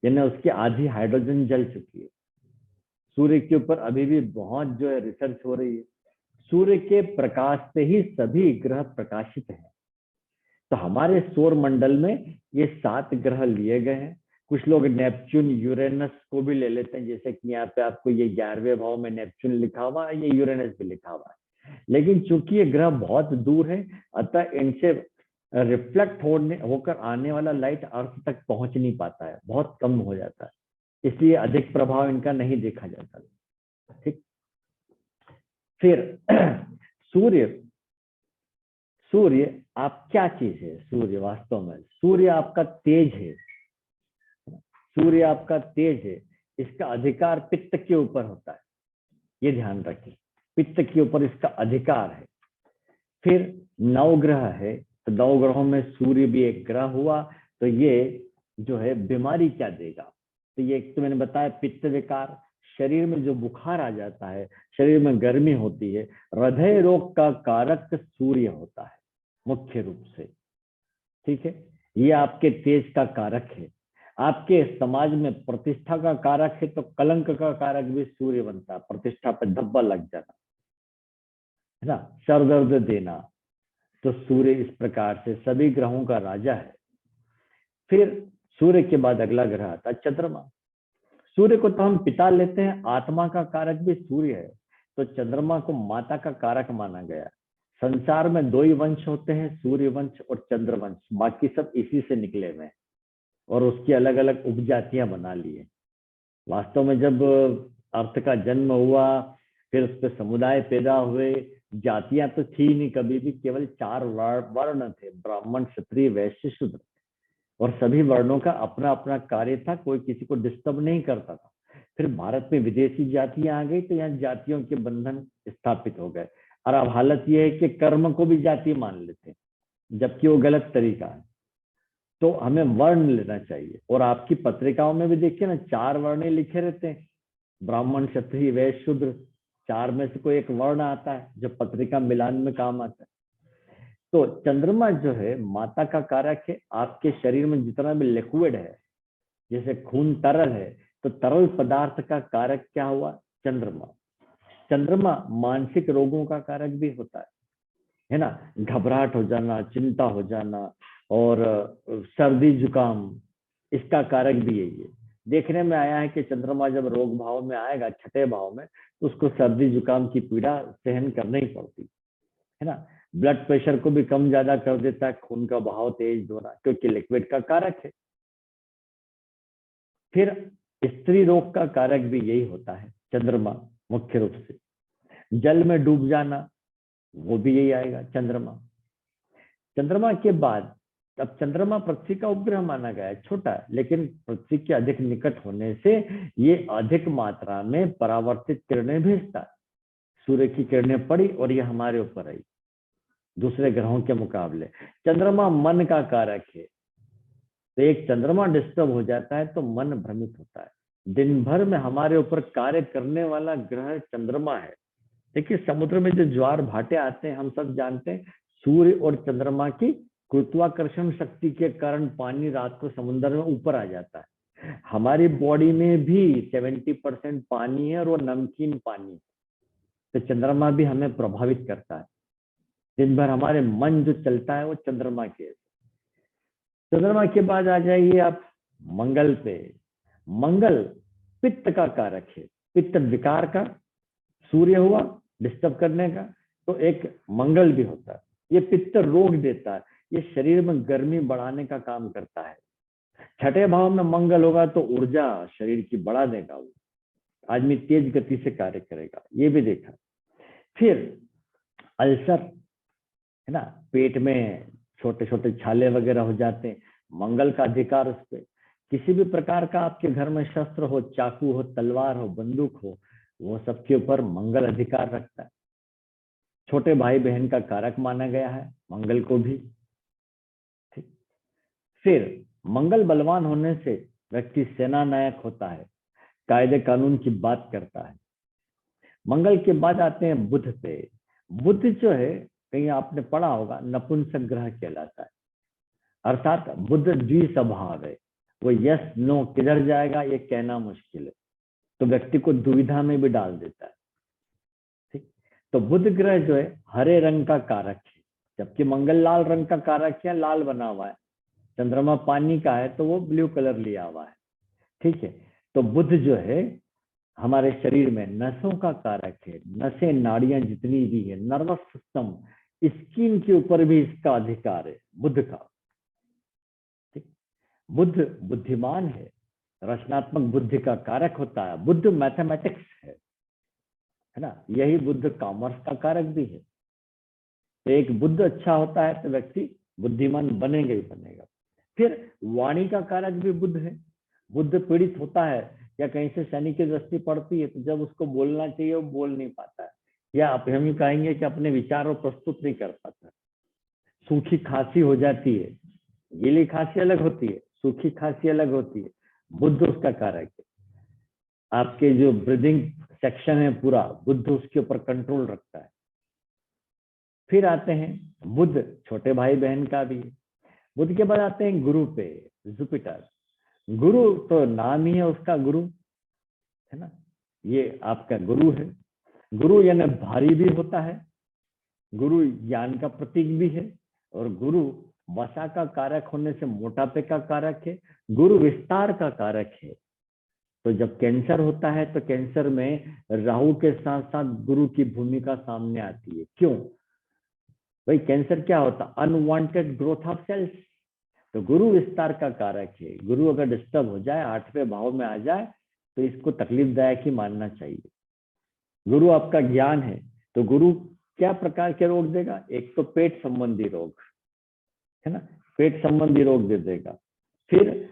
यानी उसकी आधी हाइड्रोजन जल चुकी है। सूर्य के ऊपर अभी भी बहुत जो है रिसर्च हो रही है। सूर्य के प्रकाश से ही सभी ग्रह प्रकाशित हैं। तो हमारे सौर मंडल में ये 7 ग्रह लिए गए हैं। कुछ लोग नेपच्यून, यूरेनस को भी ले लेते हैं, जैसे कि यहाँ पे आपको ये 11वें भाव में नेपच्यून लिखा हुआ है, ये यूरेनस भी लिखा हुआ है। लेकिन चूंकि ये ग्रह बहुत दूर है, अतः इनसे रिफ्लेक्ट होकर आने वाला लाइट अर्थ तक पहुंच नहीं पाता है, बहुत कम हो जाता है, इसलिए अधिक प्रभाव इनका नहीं देखा जाता, ठीक। फिर सूर्य, सूर्य आप क्या चीज है? सूर्य वास्तव में, सूर्य आपका तेज है। सूर्य आपका तेज है। इसका अधिकार पित्त के ऊपर होता है, ये ध्यान रखिए, पित्त के ऊपर इसका अधिकार है। फिर 9 ग्रह है, तो 9 ग्रहों में सूर्य भी एक ग्रह हुआ। तो ये जो है बीमारी क्या देगा? तो ये एक तो मैंने बताया पित्त विकार, शरीर में जो बुखार आ जाता है, शरीर में गर्मी होती है। हृदय रोग का कारक सूर्य होता है मुख्य रूप से, ठीक है। ये आपके तेज का कारक है। आपके समाज में प्रतिष्ठा का कारक है, तो कलंक का कारक भी सूर्य बनता है। प्रतिष्ठा पे धब्बा लग जाना, है ना, सर दर्द देना, तो सूर्य इस प्रकार से सभी ग्रहों का राजा है। फिर सूर्य के बाद अगला ग्रह आता है चंद्रमा। सूर्य को तो हम पिता लेते हैं, आत्मा का कारक भी सूर्य है, तो चंद्रमा को माता का कारक माना गया। संसार में 2 ही वंश होते हैं, सूर्य वंश और चंद्र वंश, बाकी सब इसी से निकले हुए हैं और उसकी अलग अलग उपजातियां बना ली है। वास्तव में जब अर्थ का जन्म हुआ फिर उस पर समुदाय पैदा हुए। जातियां तो थी नहीं कभी भी, केवल 4 वर्ण थे, ब्राह्मण, क्षत्रिय, वैश्य, शूद्र। और सभी वर्णों का अपना अपना कार्य था, कोई किसी को डिस्टर्ब नहीं करता था। फिर भारत में विदेशी जातियां आ गई तो यहाँ जातियों के बंधन स्थापित हो गए। और अब हालत यह है कि कर्म को भी जाति मान लेते हैं, जबकि वो गलत तरीका है। तो हमें वर्ण लेना चाहिए। और आपकी पत्रिकाओं में भी देखिए ना, 4 वर्ण लिखे रहते हैं, ब्राह्मण, क्षत्रिय, वैश्य, शूद्र। 4 में से कोई एक वर्ण आता है जो पत्रिका मिलान में काम आता है। तो चंद्रमा जो है माता का कारक है। आपके शरीर में जितना भी लिक्विड है, जैसे खून तरल है, तो तरल पदार्थ का कारक क्या हुआ? चंद्रमा। चंद्रमा मानसिक रोगों का कारक भी होता है ना। घबराहट हो जाना, चिंता हो जाना, और सर्दी जुकाम, इसका कारक भी यही है। देखने में आया है कि चंद्रमा जब रोग भाव में आएगा, 6ठे भाव में, तो उसको सर्दी जुकाम की पीड़ा सहन करनी पड़ती है ना। ब्लड प्रेशर को भी कम ज्यादा कर देता है, खून का बहाव तेज होना, क्योंकि लिक्विड का कारक है। फिर स्त्री रोग का कारक भी यही होता है, चंद्रमा मुख्य रूप से। जल में डूब जाना, वो भी यही आएगा, चंद्रमा। चंद्रमा के बाद अब चंद्रमा पृथ्वी का उपग्रह माना गया है, छोटा है, लेकिन पृथ्वी के अधिक निकट होने से ये अधिक मात्रा में परावर्तित किरणें भेजता है। सूर्य की किरणें पड़ी और ये हमारे ऊपर आई, दूसरे ग्रहों के मुकाबले। चंद्रमा मन का कारक है, तो एक चंद्रमा डिस्टर्ब हो जाता है तो मन भ्रमित होता है। दिन भर में हमारे ऊपर कार्य करने वाला ग्रह चंद्रमा है। देखिए, समुद्र में जो ज्वार भाटे आते हैं, हम सब जानते हैं, सूर्य और चंद्रमा की गुरुत्वाकर्षण शक्ति के कारण पानी रात को समुद्र में ऊपर आ जाता है। हमारी बॉडी में भी 70% पानी है और वो नमकीन पानी, तो चंद्रमा भी हमें प्रभावित करता है। दिन भर हमारे मन जो चलता है वो चंद्रमा के। चंद्रमा के बाद आ जाइए आप मंगल पे। मंगल पित्त का कारक है, पित्त विकार का। सूर्य हुआ डिस्टर्ब करने का, तो एक मंगल भी होता है, ये पित्त रोग देता है, ये शरीर में गर्मी बढ़ाने का काम करता है। 6ठे भाव में मंगल होगा तो ऊर्जा शरीर की बढ़ा देगा, वो आदमी तेज गति से कार्य करेगा, ये भी देखा। फिर अल्सर है ना, पेट में छोटे छोटे छाले वगैरह हो जाते हैं, मंगल का अधिकार उस पर। किसी भी प्रकार का आपके घर में शस्त्र हो, चाकू हो, तलवार हो, बंदूक हो, वो सबके ऊपर मंगल अधिकार रखता है। छोटे भाई बहन का कारक माना गया है मंगल को भी। ठीक। फिर मंगल बलवान होने से व्यक्ति सेना नायक होता है, कायदे कानून की बात करता है। मंगल के बाद आते हैं बुध पे। बुध जो है, कहीं आपने पढ़ा होगा, नपुंसक ग्रह कहलाता है, अर्थात बुध द्विस्वभाव है। वो यस नो किधर जाएगा ये कहना मुश्किल है, तो व्यक्ति को दुविधा में भी डाल देता है। ठीक। तो बुध ग्रह जो है हरे रंग का कारक है, जबकि मंगल लाल रंग का कारक है, लाल बना हुआ है। चंद्रमा पानी का है तो वो ब्लू कलर लिया हुआ है। ठीक है। तो बुध जो है हमारे शरीर में नसों का कारक है। नसें, नाड़ियां जितनी भी है, नर्वस सिस्टम, स्किन के ऊपर भी इसका अधिकार है बुध का। ठीक। बुध बुद्धिमान है, रचनात्मक बुद्धि का कारक होता है। बुध मैथमेटिक्स है ना। यही बुध कॉमर्स का कारक भी है। तो एक बुध अच्छा होता है तो व्यक्ति बुद्धिमान बनेगा ही बनेगा। फिर वाणी का कारक भी बुध है। बुध पीड़ित होता है या कहीं से शनि की दृष्टि पड़ती है, तो जब उसको बोलना चाहिए वो बोल नहीं पाता है, या हम ही कहेंगे कि अपने विचारों प्रस्तुत नहीं कर पाता। सूखी खांसी हो जाती है, गीली खांसी अलग होती है, सूखी खांसी अलग होती है। बुध उसका कारक है। आपके जो ब्रीदिंग सेक्शन है पूरा, बुध उसके ऊपर कंट्रोल रखता है। फिर आते हैं बुध छोटे भाई बहन का भी। बुध के बाद आते हैं गुरु पे, जुपिटर। गुरु तो नाम ही है उसका, गुरु है ना, ये आपका गुरु है। गुरु यानी भारी भी होता है, गुरु ज्ञान का प्रतीक भी है, और गुरु वसा का कारक होने से मोटापे का कारक है, गुरु विस्तार का कारक है। तो जब कैंसर होता है तो कैंसर में राहु के साथ साथ गुरु की भूमिका सामने आती है। क्यों भाई? कैंसर क्या होता? Unwanted growth of cells. तो गुरु विस्तार का कारक है। गुरु अगर डिस्टर्ब हो जाए, 8वें भाव में आ जाए, तो इसको तकलीफदायक ही मानना चाहिए। गुरु आपका ज्ञान है, तो गुरु क्या प्रकार के रोग देगा? एक तो पेट संबंधी रोग है ना, पेट संबंधी रोग दे देगा। फिर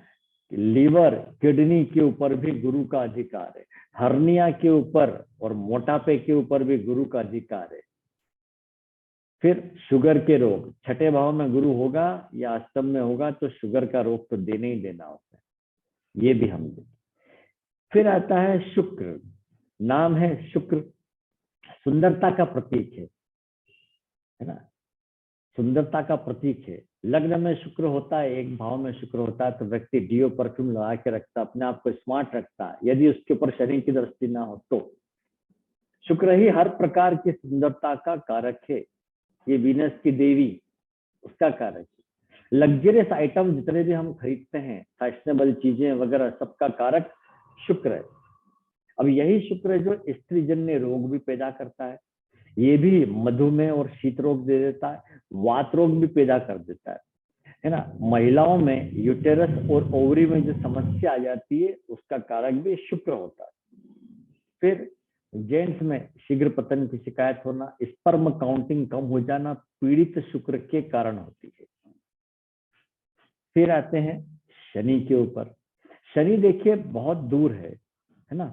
लीवर किडनी के ऊपर भी गुरु का अधिकार है, हर्निया के ऊपर और मोटापे के ऊपर भी गुरु का अधिकार है। फिर शुगर के रोग, छठे भाव में गुरु होगा या अष्टम में होगा तो शुगर का रोग तो देने ही देना होता है, ये भी हम दें। फिर आता है शुक्र, नाम है शुक्र, सुंदरता का प्रतीक है ना, सुंदरता का प्रतीक है। लग्न में शुक्र होता है, एक भाव में शुक्र होता है तो व्यक्ति डियो परफ्यूम लगा के रखता है, अपने आप को स्मार्ट रखता है, यदि उसके ऊपर शनि की दृष्टि ना हो तो। शुक्र ही हर प्रकार की सुंदरता का कारक है, ये वीनस की देवी उसका कारक है। लग्जरियस आइटम जितने भी हम खरीदते हैं, फैशनेबल चीजें वगैरह, सबका कारक शुक्र है। अब यही शुक्र है जो स्त्री जन्य रोग भी पैदा करता है, ये भी मधुमेह और शीत रोग दे देता है, वात रोग भी पैदा कर देता है ना। महिलाओं में यूटेरस और ओवरी में जो समस्या आ जाती है उसका कारक भी शुक्र होता है। फिर जेंट्स में शीघ्र पतन की शिकायत होना, स्पर्म काउंटिंग कम हो जाना पीड़ित शुक्र के कारण होती है। फिर आते हैं शनि के ऊपर। शनि देखिए बहुत दूर है ना,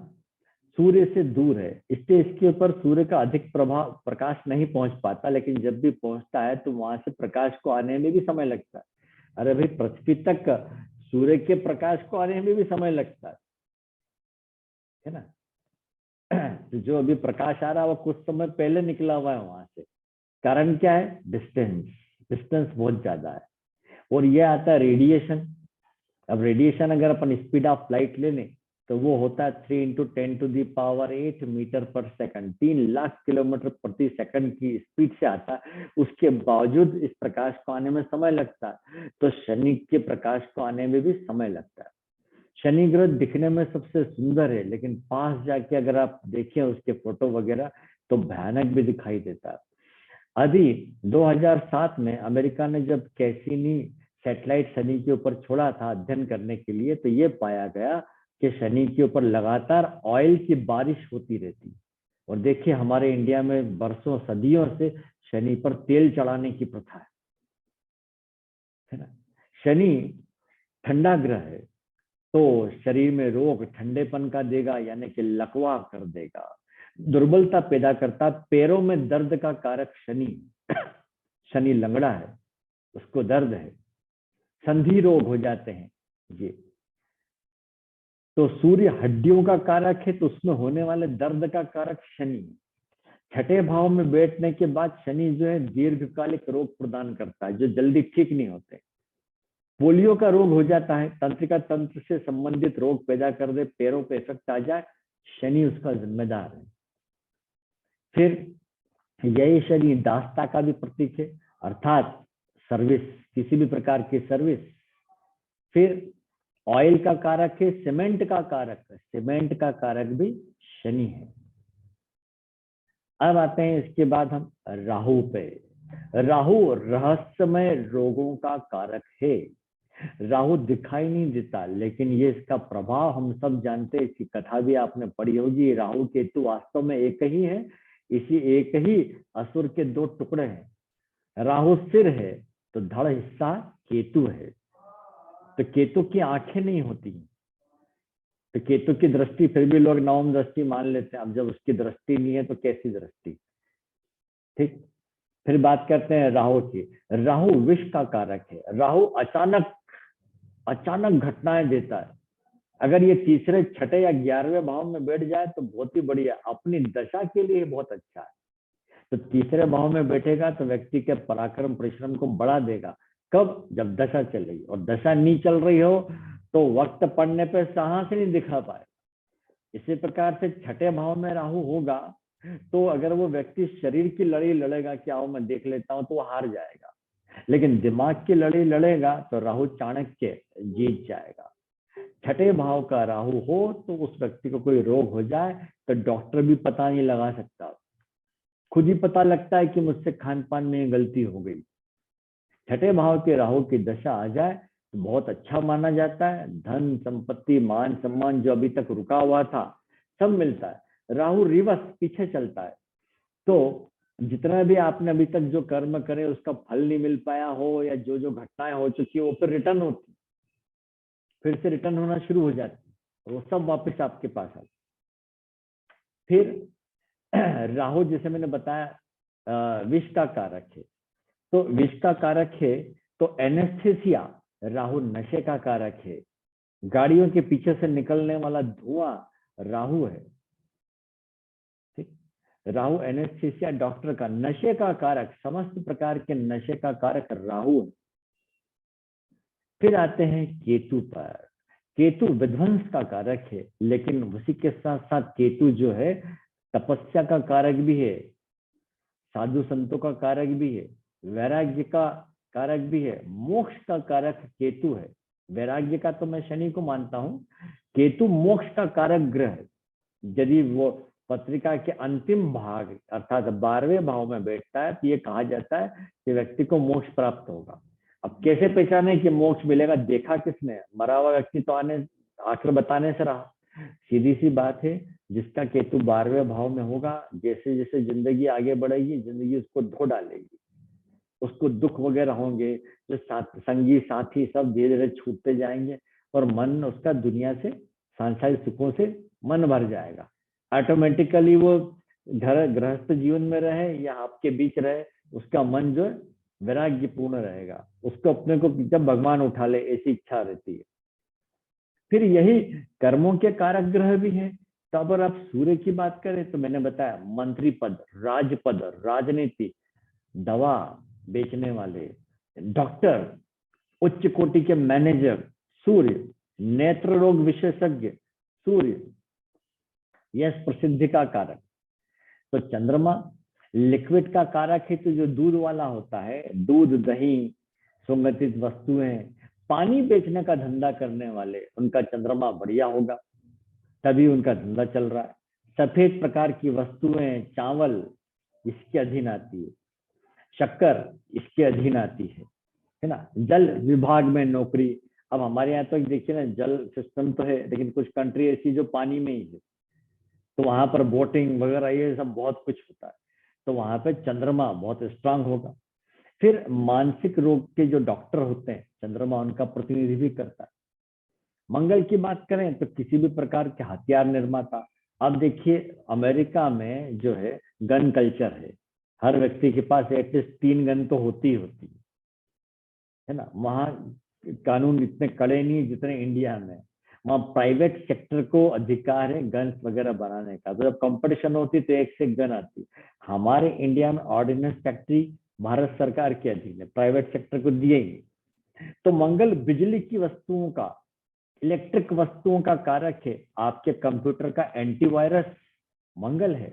सूर्य से दूर है, इसलिए इसके ऊपर सूर्य का अधिक प्रभाव, प्रकाश नहीं पहुंच पाता, लेकिन जब भी पहुंचता है तो वहां से प्रकाश को आने में भी समय लगता है। अरे भाई, पृथ्वी तक सूर्य के प्रकाश को आने में भी समय लगता है ना। तो जो अभी प्रकाश आ रहा है वो कुछ समय पहले निकला हुआ है वहां से। कारण क्या है? डिस्टेंस, डिस्टेंस बहुत ज्यादा है। और ये आता है रेडिएशन। अब रेडिएशन अगर अपन स्पीड ऑफ लाइट ले लें तो वो होता है 3 × 10⁸ मीटर पर सेकंड, 3 लाख किलोमीटर प्रति सेकंड की स्पीड से आता है। उसके बावजूद इस प्रकाश को आने में समय लगता है, तो शनि के प्रकाश को आने में भी समय लगता है। शनि ग्रह दिखने में सबसे सुंदर है, लेकिन पास जाके अगर आप देखें उसके फोटो वगैरह तो भयानक भी दिखाई देता है। अभी 2007 में अमेरिका ने जब कैसिनी सैटेलाइट शनि के ऊपर छोड़ा था अध्ययन करने के लिए, तो ये पाया गया कि शनि के ऊपर लगातार ऑयल की बारिश होती रहती। और देखिए हमारे इंडिया में बरसों सदियों से शनि पर तेल चढ़ाने की प्रथा है ना। शनि ठंडा ग्रह है तो शरीर में रोग ठंडेपन का देगा, यानी कि लकवा कर देगा, दुर्बलता पैदा करता। पैरों में दर्द का कारक शनि, शनि लंगड़ा है उसको दर्द है, संधि रोग हो जाते हैं ये। तो सूर्य हड्डियों का कारक है तो उसमें होने वाले दर्द का कारक शनि। छठे भाव में बैठने के बाद शनि जो है दीर्घकालिक रोग प्रदान करता है जो जल्दी ठीक नहीं होते। पोलियो का रोग हो जाता है, तंत्रिका तंत्र से संबंधित रोग पैदा कर दे, पैरों पे इफेक्ट आ जाए, शनि उसका जिम्मेदार है। फिर यही शनि दासता का भी प्रतीक है, अर्थात सर्विस, किसी भी प्रकार की सर्विस। फिर ऑयल का कारक है, सीमेंट का कारक है, सीमेंट का कारक भी शनि है। अब आते हैं इसके बाद हम राहु पे। राहु रहस्यमय रोगों का कारक है। राहु दिखाई नहीं देता, लेकिन ये इसका प्रभाव हम सब जानते हैं, इसकी कथा भी आपने पढ़ी होगी। राहु केतु वास्तव में एक ही है, इसी एक ही असुर के 2 टुकड़े हैं। राहु सिर है तो धड़ हिस्सा केतु है। तो केतु की आंखें नहीं होती, तो केतु की दृष्टि फिर भी लोग नवम दृष्टि मान लेते हैं। अब जब उसकी दृष्टि नहीं है तो कैसी दृष्टि? ठीक। फिर बात करते हैं राहु की। राहु विष का कारक है। राहु अचानक घटनाएं देता है। अगर ये तीसरे, छठे या 11वें भाव में बैठ जाए तो बहुत ही बढ़िया, अपनी दशा के लिए बहुत अच्छा है। तो तीसरे भाव में बैठेगा तो व्यक्ति के पराक्रम परिश्रम को बढ़ा देगा। कब? जब दशा चल रही, और दशा नहीं चल रही हो तो वक्त पड़ने पर साहस नहीं दिखा पाए। इसी प्रकार से छठे भाव में राहु होगा तो अगर वो व्यक्ति शरीर की लड़ाई लड़ेगा कि आओ मैं देख लेता हूं, तो वो हार जाएगा। लेकिन दिमाग की लड़ाई लड़ेगा तो राहु चाणक्य जीत जाएगा। छठे भाव का राहु हो तो उस व्यक्ति को कोई रोग हो जाए तो डॉक्टर भी पता नहीं लगा सकता, खुद ही पता लगता है कि मुझसे खान पान में गलती हो गई। छठे भाव के राहु की दशा आ जाए तो बहुत अच्छा माना जाता है। धन संपत्ति मान सम्मान जो अभी तक रुका हुआ था सब मिलता है। राहु रिवर्स पीछे चलता है। तो जितना भी आपने अभी तक जो कर्म करे उसका फल नहीं मिल पाया हो, या जो जो घटनाएं हो चुकी है वो फिर रिटर्न होती, फिर से रिटर्न होना शुरू हो जाती, वो सब वापस आपके पास आती। फिर राहु जैसे मैंने बताया विष का कारक है, तो विष का कारक है तो एनेस्थेसिया, राहु नशे का कारक है। गाड़ियों के पीछे से निकलने वाला धुआं राहु है, ठीक। राहु एनेस्थेसिया, डॉक्टर का, नशे का कारक, समस्त प्रकार के नशे का कारक राहु है। फिर आते हैं केतु पर। केतु विध्वंस का कारक है, लेकिन उसी के साथ साथ केतु जो है तपस्या का कारक भी है, साधु संतों का कारक भी है, वैराग्य का कारक भी है, मोक्ष का कारक केतु है। वैराग्य का तो मैं शनि को मानता हूं, केतु मोक्ष का कारक ग्रह है। यदि वो पत्रिका के अंतिम भाग अर्थात 12वें भाव में बैठता है तो ये कहा जाता है कि व्यक्ति को मोक्ष प्राप्त होगा। अब कैसे पहचाने कि मोक्ष मिलेगा? देखा किसने? मरा हुआ व्यक्ति तो आखिर बताने से रहा। सीधी सी बात है, जिसका केतु 12वें भाव में होगा, जैसे जैसे जिंदगी आगे बढ़ेगी जिंदगी उसको धो डालेगी, उसको दुख वगैरह होंगे, जो संगी साथी सब धीरे धीरे छूटते जाएंगे और मन उसका दुनिया से, सांसारिक सुखों से मन भर जाएगा। ऑटोमेटिकली वो घर गृहस्थ जीवन में रहे या आपके बीच रहे, उसका मन जो है वैराग्य पूर्ण रहेगा, उसको अपने को जब भगवान उठा ले ऐसी इच्छा रहती है। फिर यही कर्मों के कारक ग्रह भी है। तो अगर आप सूर्य की बात करें तो मैंने बताया मंत्री पद, राजपद, राजनीति, दवा बेचने वाले, डॉक्टर, उच्च कोटि के मैनेजर सूर्य, नेत्र रोग विशेषज्ञ सूर्य, यह प्रसिद्धि का कारक। तो चंद्रमा लिक्विड का कारक है, तो जो दूध वाला होता है, दूध, दही, सुगंधित वस्तुएं, पानी बेचने का धंधा करने वाले, उनका चंद्रमा बढ़िया होगा, तभी उनका धंधा चल रहा है। सफेद प्रकार की वस्तुएं, चावल इसके अधीन आती है, शक्कर इसके अधीन आती है ना। जल विभाग में नौकरी, अब हमारे यहाँ तो देखिए ना, जल सिस्टम तो है, लेकिन कुछ कंट्री ऐसी जो पानी में ही है, तो वहां पर बोटिंग वगैरह ये सब बहुत कुछ होता है, तो वहां पे चंद्रमा बहुत स्ट्रांग होगा। फिर मानसिक रोग के जो डॉक्टर होते हैं, चंद्रमा उनका प्रतिनिधि भी करता है। मंगल की बात करें तो किसी भी प्रकार के हथियार निर्माता। अब देखिए अमेरिका में जो है गन कल्चर है, हर व्यक्ति के पास एटलीस्ट 3 गन तो होती है ना। वहाँ कानून इतने कड़े नहीं जितने इंडिया में। वहाँ प्राइवेट सेक्टर को अधिकार है गन्स वगैरह बनाने का, तो जब कंपटीशन होती तो एक से एक गन आती। हमारे इंडिया में ऑर्डिनेंस फैक्ट्री भारत सरकार के अधीन है, प्राइवेट सेक्टर को दिए ही। तो मंगल बिजली की वस्तुओं का, इलेक्ट्रिक वस्तुओं का कारक है। आपके कंप्यूटर का एंटीवायरस मंगल है।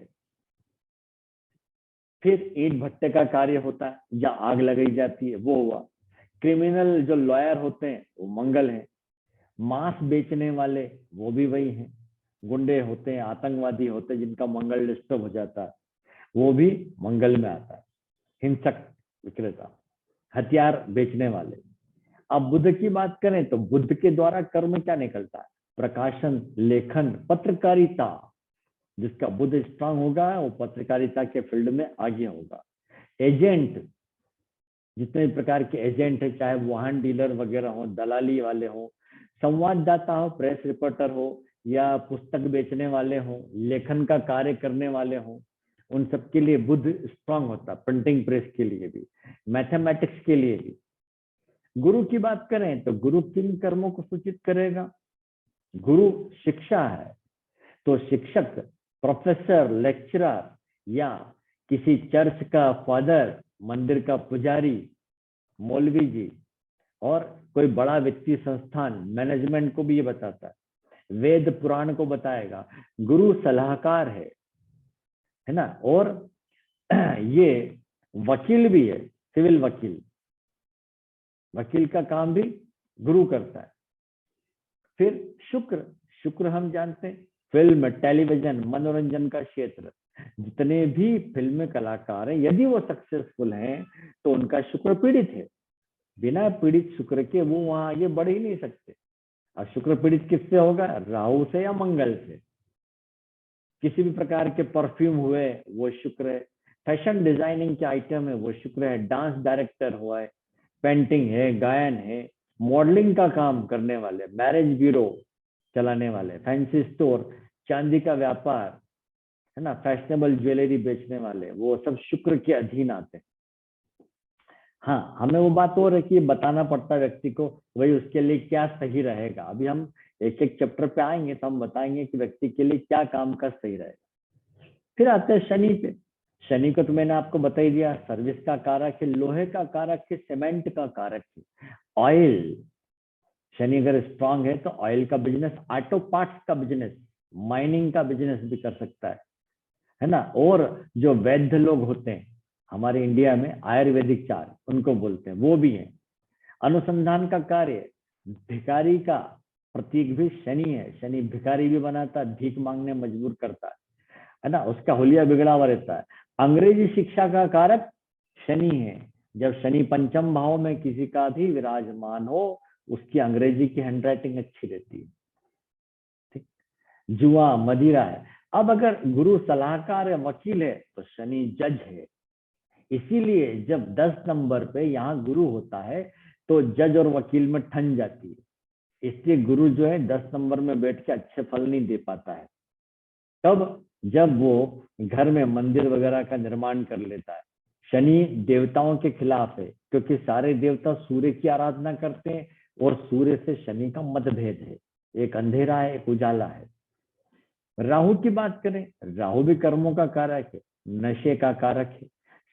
फिर ईंट भट्टे का कार्य होता है, या आग लगाई जाती है, वो हुआ। क्रिमिनल जो लॉयर होते हैं वो मंगल है। मांस बेचने वाले वो भी वही हैं। गुंडे होते हैं, आतंकवादी होते हैं, जिनका मंगल डिस्टर्ब हो जाता है, वो भी मंगल में आता है। हिंसक विक्रेता, हथियार बेचने वाले। अब बुध की बात करें तो बुध के द्वारा कर्म क्या निकलता है? प्रकाशन, लेखन, पत्रकारिता। जिसका बुध स्ट्रांग होगा वो पत्रकारिता के फील्ड में आगे होगा। एजेंट, जितने प्रकार के एजेंट है, चाहे वाहन डीलर वगैरह हो, दलाली वाले हो, संवाददाता हो, प्रेस रिपोर्टर हो, या पुस्तक बेचने वाले हो, लेखन का कार्य करने वाले हो, उन सब के लिए बुध स्ट्रांग होता है। प्रिंटिंग प्रेस के लिए भी, मैथमेटिक्स के लिए भी। गुरु की बात करें तो गुरु किन कर्मों को सूचित करेगा? गुरु शिक्षा है, तो शिक्षक, प्रोफेसर, लेक्चरर, या किसी चर्च का फादर, मंदिर का पुजारी, मौलवी जी, और कोई बड़ा व्यक्ति, संस्थान, मैनेजमेंट को भी ये बताता है। वेद पुराण को बताएगा। गुरु सलाहकार है ना। और ये वकील भी है, सिविल वकील, वकील का काम भी गुरु करता है। फिर शुक्र, शुक्र हम जानते हैं फिल्म, टेलीविजन, मनोरंजन का क्षेत्र। जितने भी फिल्म कलाकार हैं, यदि वो सक्सेसफुल हैं तो उनका शुक्र पीड़ित है। बिना पीड़ित शुक्र के वो वहां आगे बढ़ ही नहीं सकते। और शुक्र पीड़ित किससे होगा? राहु से या मंगल से। किसी भी प्रकार के परफ्यूम हुए वो शुक्र है, फैशन डिजाइनिंग के आइटम है वो शुक्र है, डांस डायरेक्टर हुआ है, पेंटिंग है, गायन है, मॉडलिंग का काम करने वाले, मैरिज ब्यूरो चलाने वाले, फैंसी स्टोर, चांदी का व्यापार है ना, फैशनेबल ज्वेलरी बेचने वाले, वो सब शुक्र के अधीन आते हैं। हाँ, हमें वो बात और है कि बताना पड़ता है व्यक्ति को भाई उसके लिए क्या सही रहेगा। अभी हम एक एक चैप्टर पे आएंगे तो हम बताएंगे कि व्यक्ति के लिए क्या काम का सही रहेगा। फिर आते हैं शनि पे। शनि को तो मैंने आपको बता ही दिया, सर्विस का कारक है, लोहे का कारक है, सीमेंट का कारक है, ऑयल। शनि अगर स्ट्रांग है तो ऑयल का बिजनेस, ऑटो पार्ट्स का बिजनेस, माइनिंग का बिजनेस भी कर सकता है ना। और जो वैद्य लोग होते हैं हमारे इंडिया में, आयुर्वेदिक चार उनको बोलते हैं, वो भी है। अनुसंधान का कार्य, भिखारी का प्रतीक भी शनि है। शनि भिखारी भी बनाता है, भीख मांगने मजबूर करता है ना, उसका हुलिया बिगड़ा हुआ रहता है। अंग्रेजी शिक्षा का कारक शनि है। जब शनि पंचम भाव में किसी का भी विराजमान हो, उसकी अंग्रेजी की हैंडराइटिंग अच्छी रहती है। ठीक। जुआ, मदिरा है। अब अगर गुरु सलाहकार है, वकील है, तो शनि जज है। इसीलिए जब 10 नंबर पे यहाँ गुरु होता है तो जज और वकील में ठन जाती है। इसलिए गुरु जो है 10 नंबर में बैठ के अच्छे फल नहीं दे पाता है। तब जब वो घर में मंदिर वगैरह का निर्माण कर लेता है। शनि देवताओं के खिलाफ है, क्योंकि सारे देवता सूर्य की आराधना करते हैं और सूर्य से शनि का मतभेद है, एक अंधेरा है, एक उजाला है। राहु की बात करें, राहु भी कर्मों का कारक है, नशे का कारक है।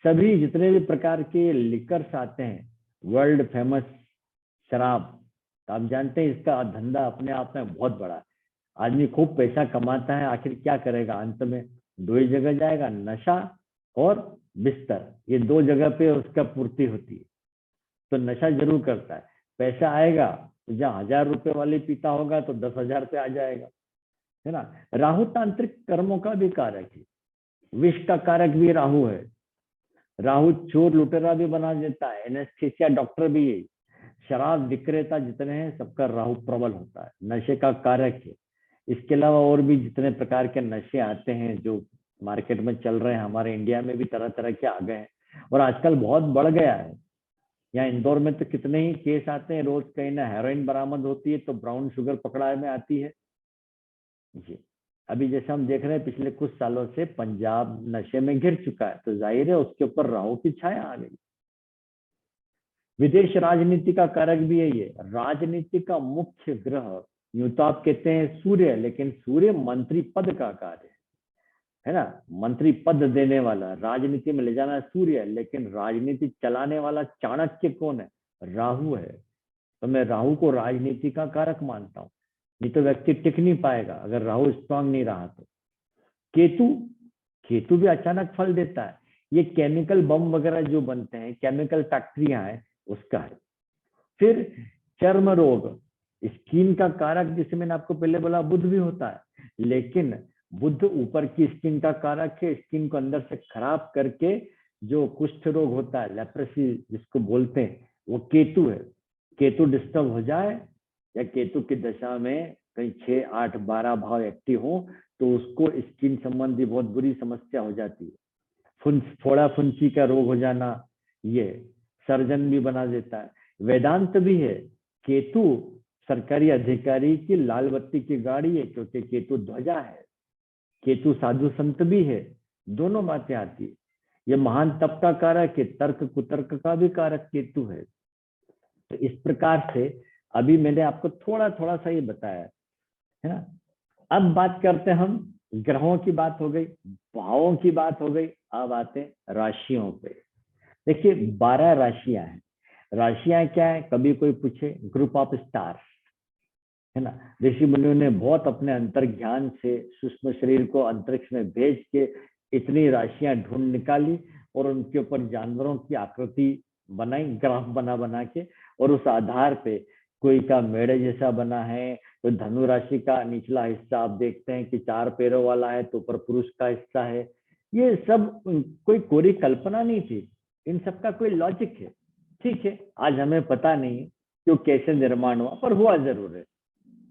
सभी जितने भी प्रकार के लिकर्स आते हैं, वर्ल्ड फेमस शराब, तो आप जानते हैं इसका धंधा अपने आप में बहुत बड़ा है। आदमी खूब पैसा कमाता है, आखिर क्या करेगा, अंत में दो ही जगह जाएगा, नशा और बिस्तर। ये दो जगह पे उसका पूर्ति होती है। तो नशा जरूर करता है, पैसा आएगा तो जहाँ 1000 रुपए वाली पीता होगा तो 10,000 पे आ जाएगा, है ना। राहु तांत्रिक कर्मों का भी कारक है, विष का कारक भी राहु है। राहु चोर लुटेरा भी बना देता है, एनेस्थीसिया डॉक्टर भी यही, शराब विक्रेता जितने हैं सबका राहु प्रबल होता है, नशे का कारक है। इसके अलावा और भी जितने प्रकार के नशे आते हैं जो मार्केट में चल रहे हैं, हमारे इंडिया में भी तरह तरह के आ गए हैं और आजकल बहुत बढ़ गया है। यहाँ इंदौर में तो कितने ही केस आते हैं, रोज कहीं ना हेरोइन बरामद होती है तो ब्राउन शुगर पकड़ा में आती है जी। अभी जैसे हम देख रहे हैं पिछले कुछ सालों से पंजाब नशे में घिर चुका है, तो जाहिर है उसके ऊपर राहु की छाया आ गई। विदेश राजनीति का कारक भी यही है। राजनीति का मुख्य ग्रह यूं तो आप कहते हैं सूर्य, लेकिन सूर्य मंत्री पद का कार्य है ना, मंत्री पद देने वाला, राजनीति में ले जाना सूर्य, लेकिन राजनीति चलाने वाला चाणक्य कौन है, राहु है। तो मैं राहु को राजनीति का कारक मानता हूँ, नहीं तो व्यक्ति टिक नहीं पाएगा अगर राहु स्ट्रांग नहीं रहा तो। केतु, केतु भी अचानक फल देता है। ये केमिकल बम वगैरह जो बनते हैं, केमिकल फैक्ट्रियां हैं, उसका है। फिर चर्म रोग, स्किन का कारक जिसे मैंने आपको पहले बोला बुध भी होता है, लेकिन बुध ऊपर की स्किन का कारक है, स्किन को अंदर से खराब करके जो कुष्ठ रोग होता है, लेप्रेसी जिसको बोलते हैं, वो केतु है। केतु डिस्टर्ब हो जाए या केतु की दशा में कहीं 6, 8, 12 भाव एक्टिव हो तो उसको स्किन संबंधी बहुत बुरी समस्या हो जाती है। फोड़ा फुंसी का रोग हो जाना, ये सर्जन भी बना देता है। वेदांत भी है, केतु सरकारी अधिकारी की लाल बत्ती की गाड़ी है, क्योंकि केतु ध्वजा है। केतु साधु संत भी है, दोनों बातें आती है। ये महान तप का कारक है, तर्क कुतर्क का भी कारक केतु है। तो इस प्रकार से अभी मैंने आपको थोड़ा थोड़ा सा ये बताया है ना। अब बात करते हैं हम, ग्रहों की बात हो गई, भावों की बात हो गई, अब आते हैं राशियों पे। देखिए 12 राशियां हैं। राशियां क्या है, कभी कोई पूछे, ग्रुप ऑफ स्टार्स है ना। ऋषि मुनियों ने बहुत अपने अंतर ज्ञान से सूक्ष्म शरीर को अंतरिक्ष में भेज के इतनी राशियां ढूंढ निकाली और उनके ऊपर जानवरों की आकृति बनाई, ग्राफ बना बना के, और उस आधार पे कोई का मेढ़े जैसा बना है, तो धनु राशि का निचला हिस्सा आप देखते हैं कि 4 पैरों वाला है, तो ऊपर पुरुष का हिस्सा है। ये सब कोई कोरी कल्पना नहीं थी, इन सबका कोई लॉजिक है। ठीक है, आज हमें पता नहीं कि वो कैसे निर्माण हुआ, पर हुआ जरूर है।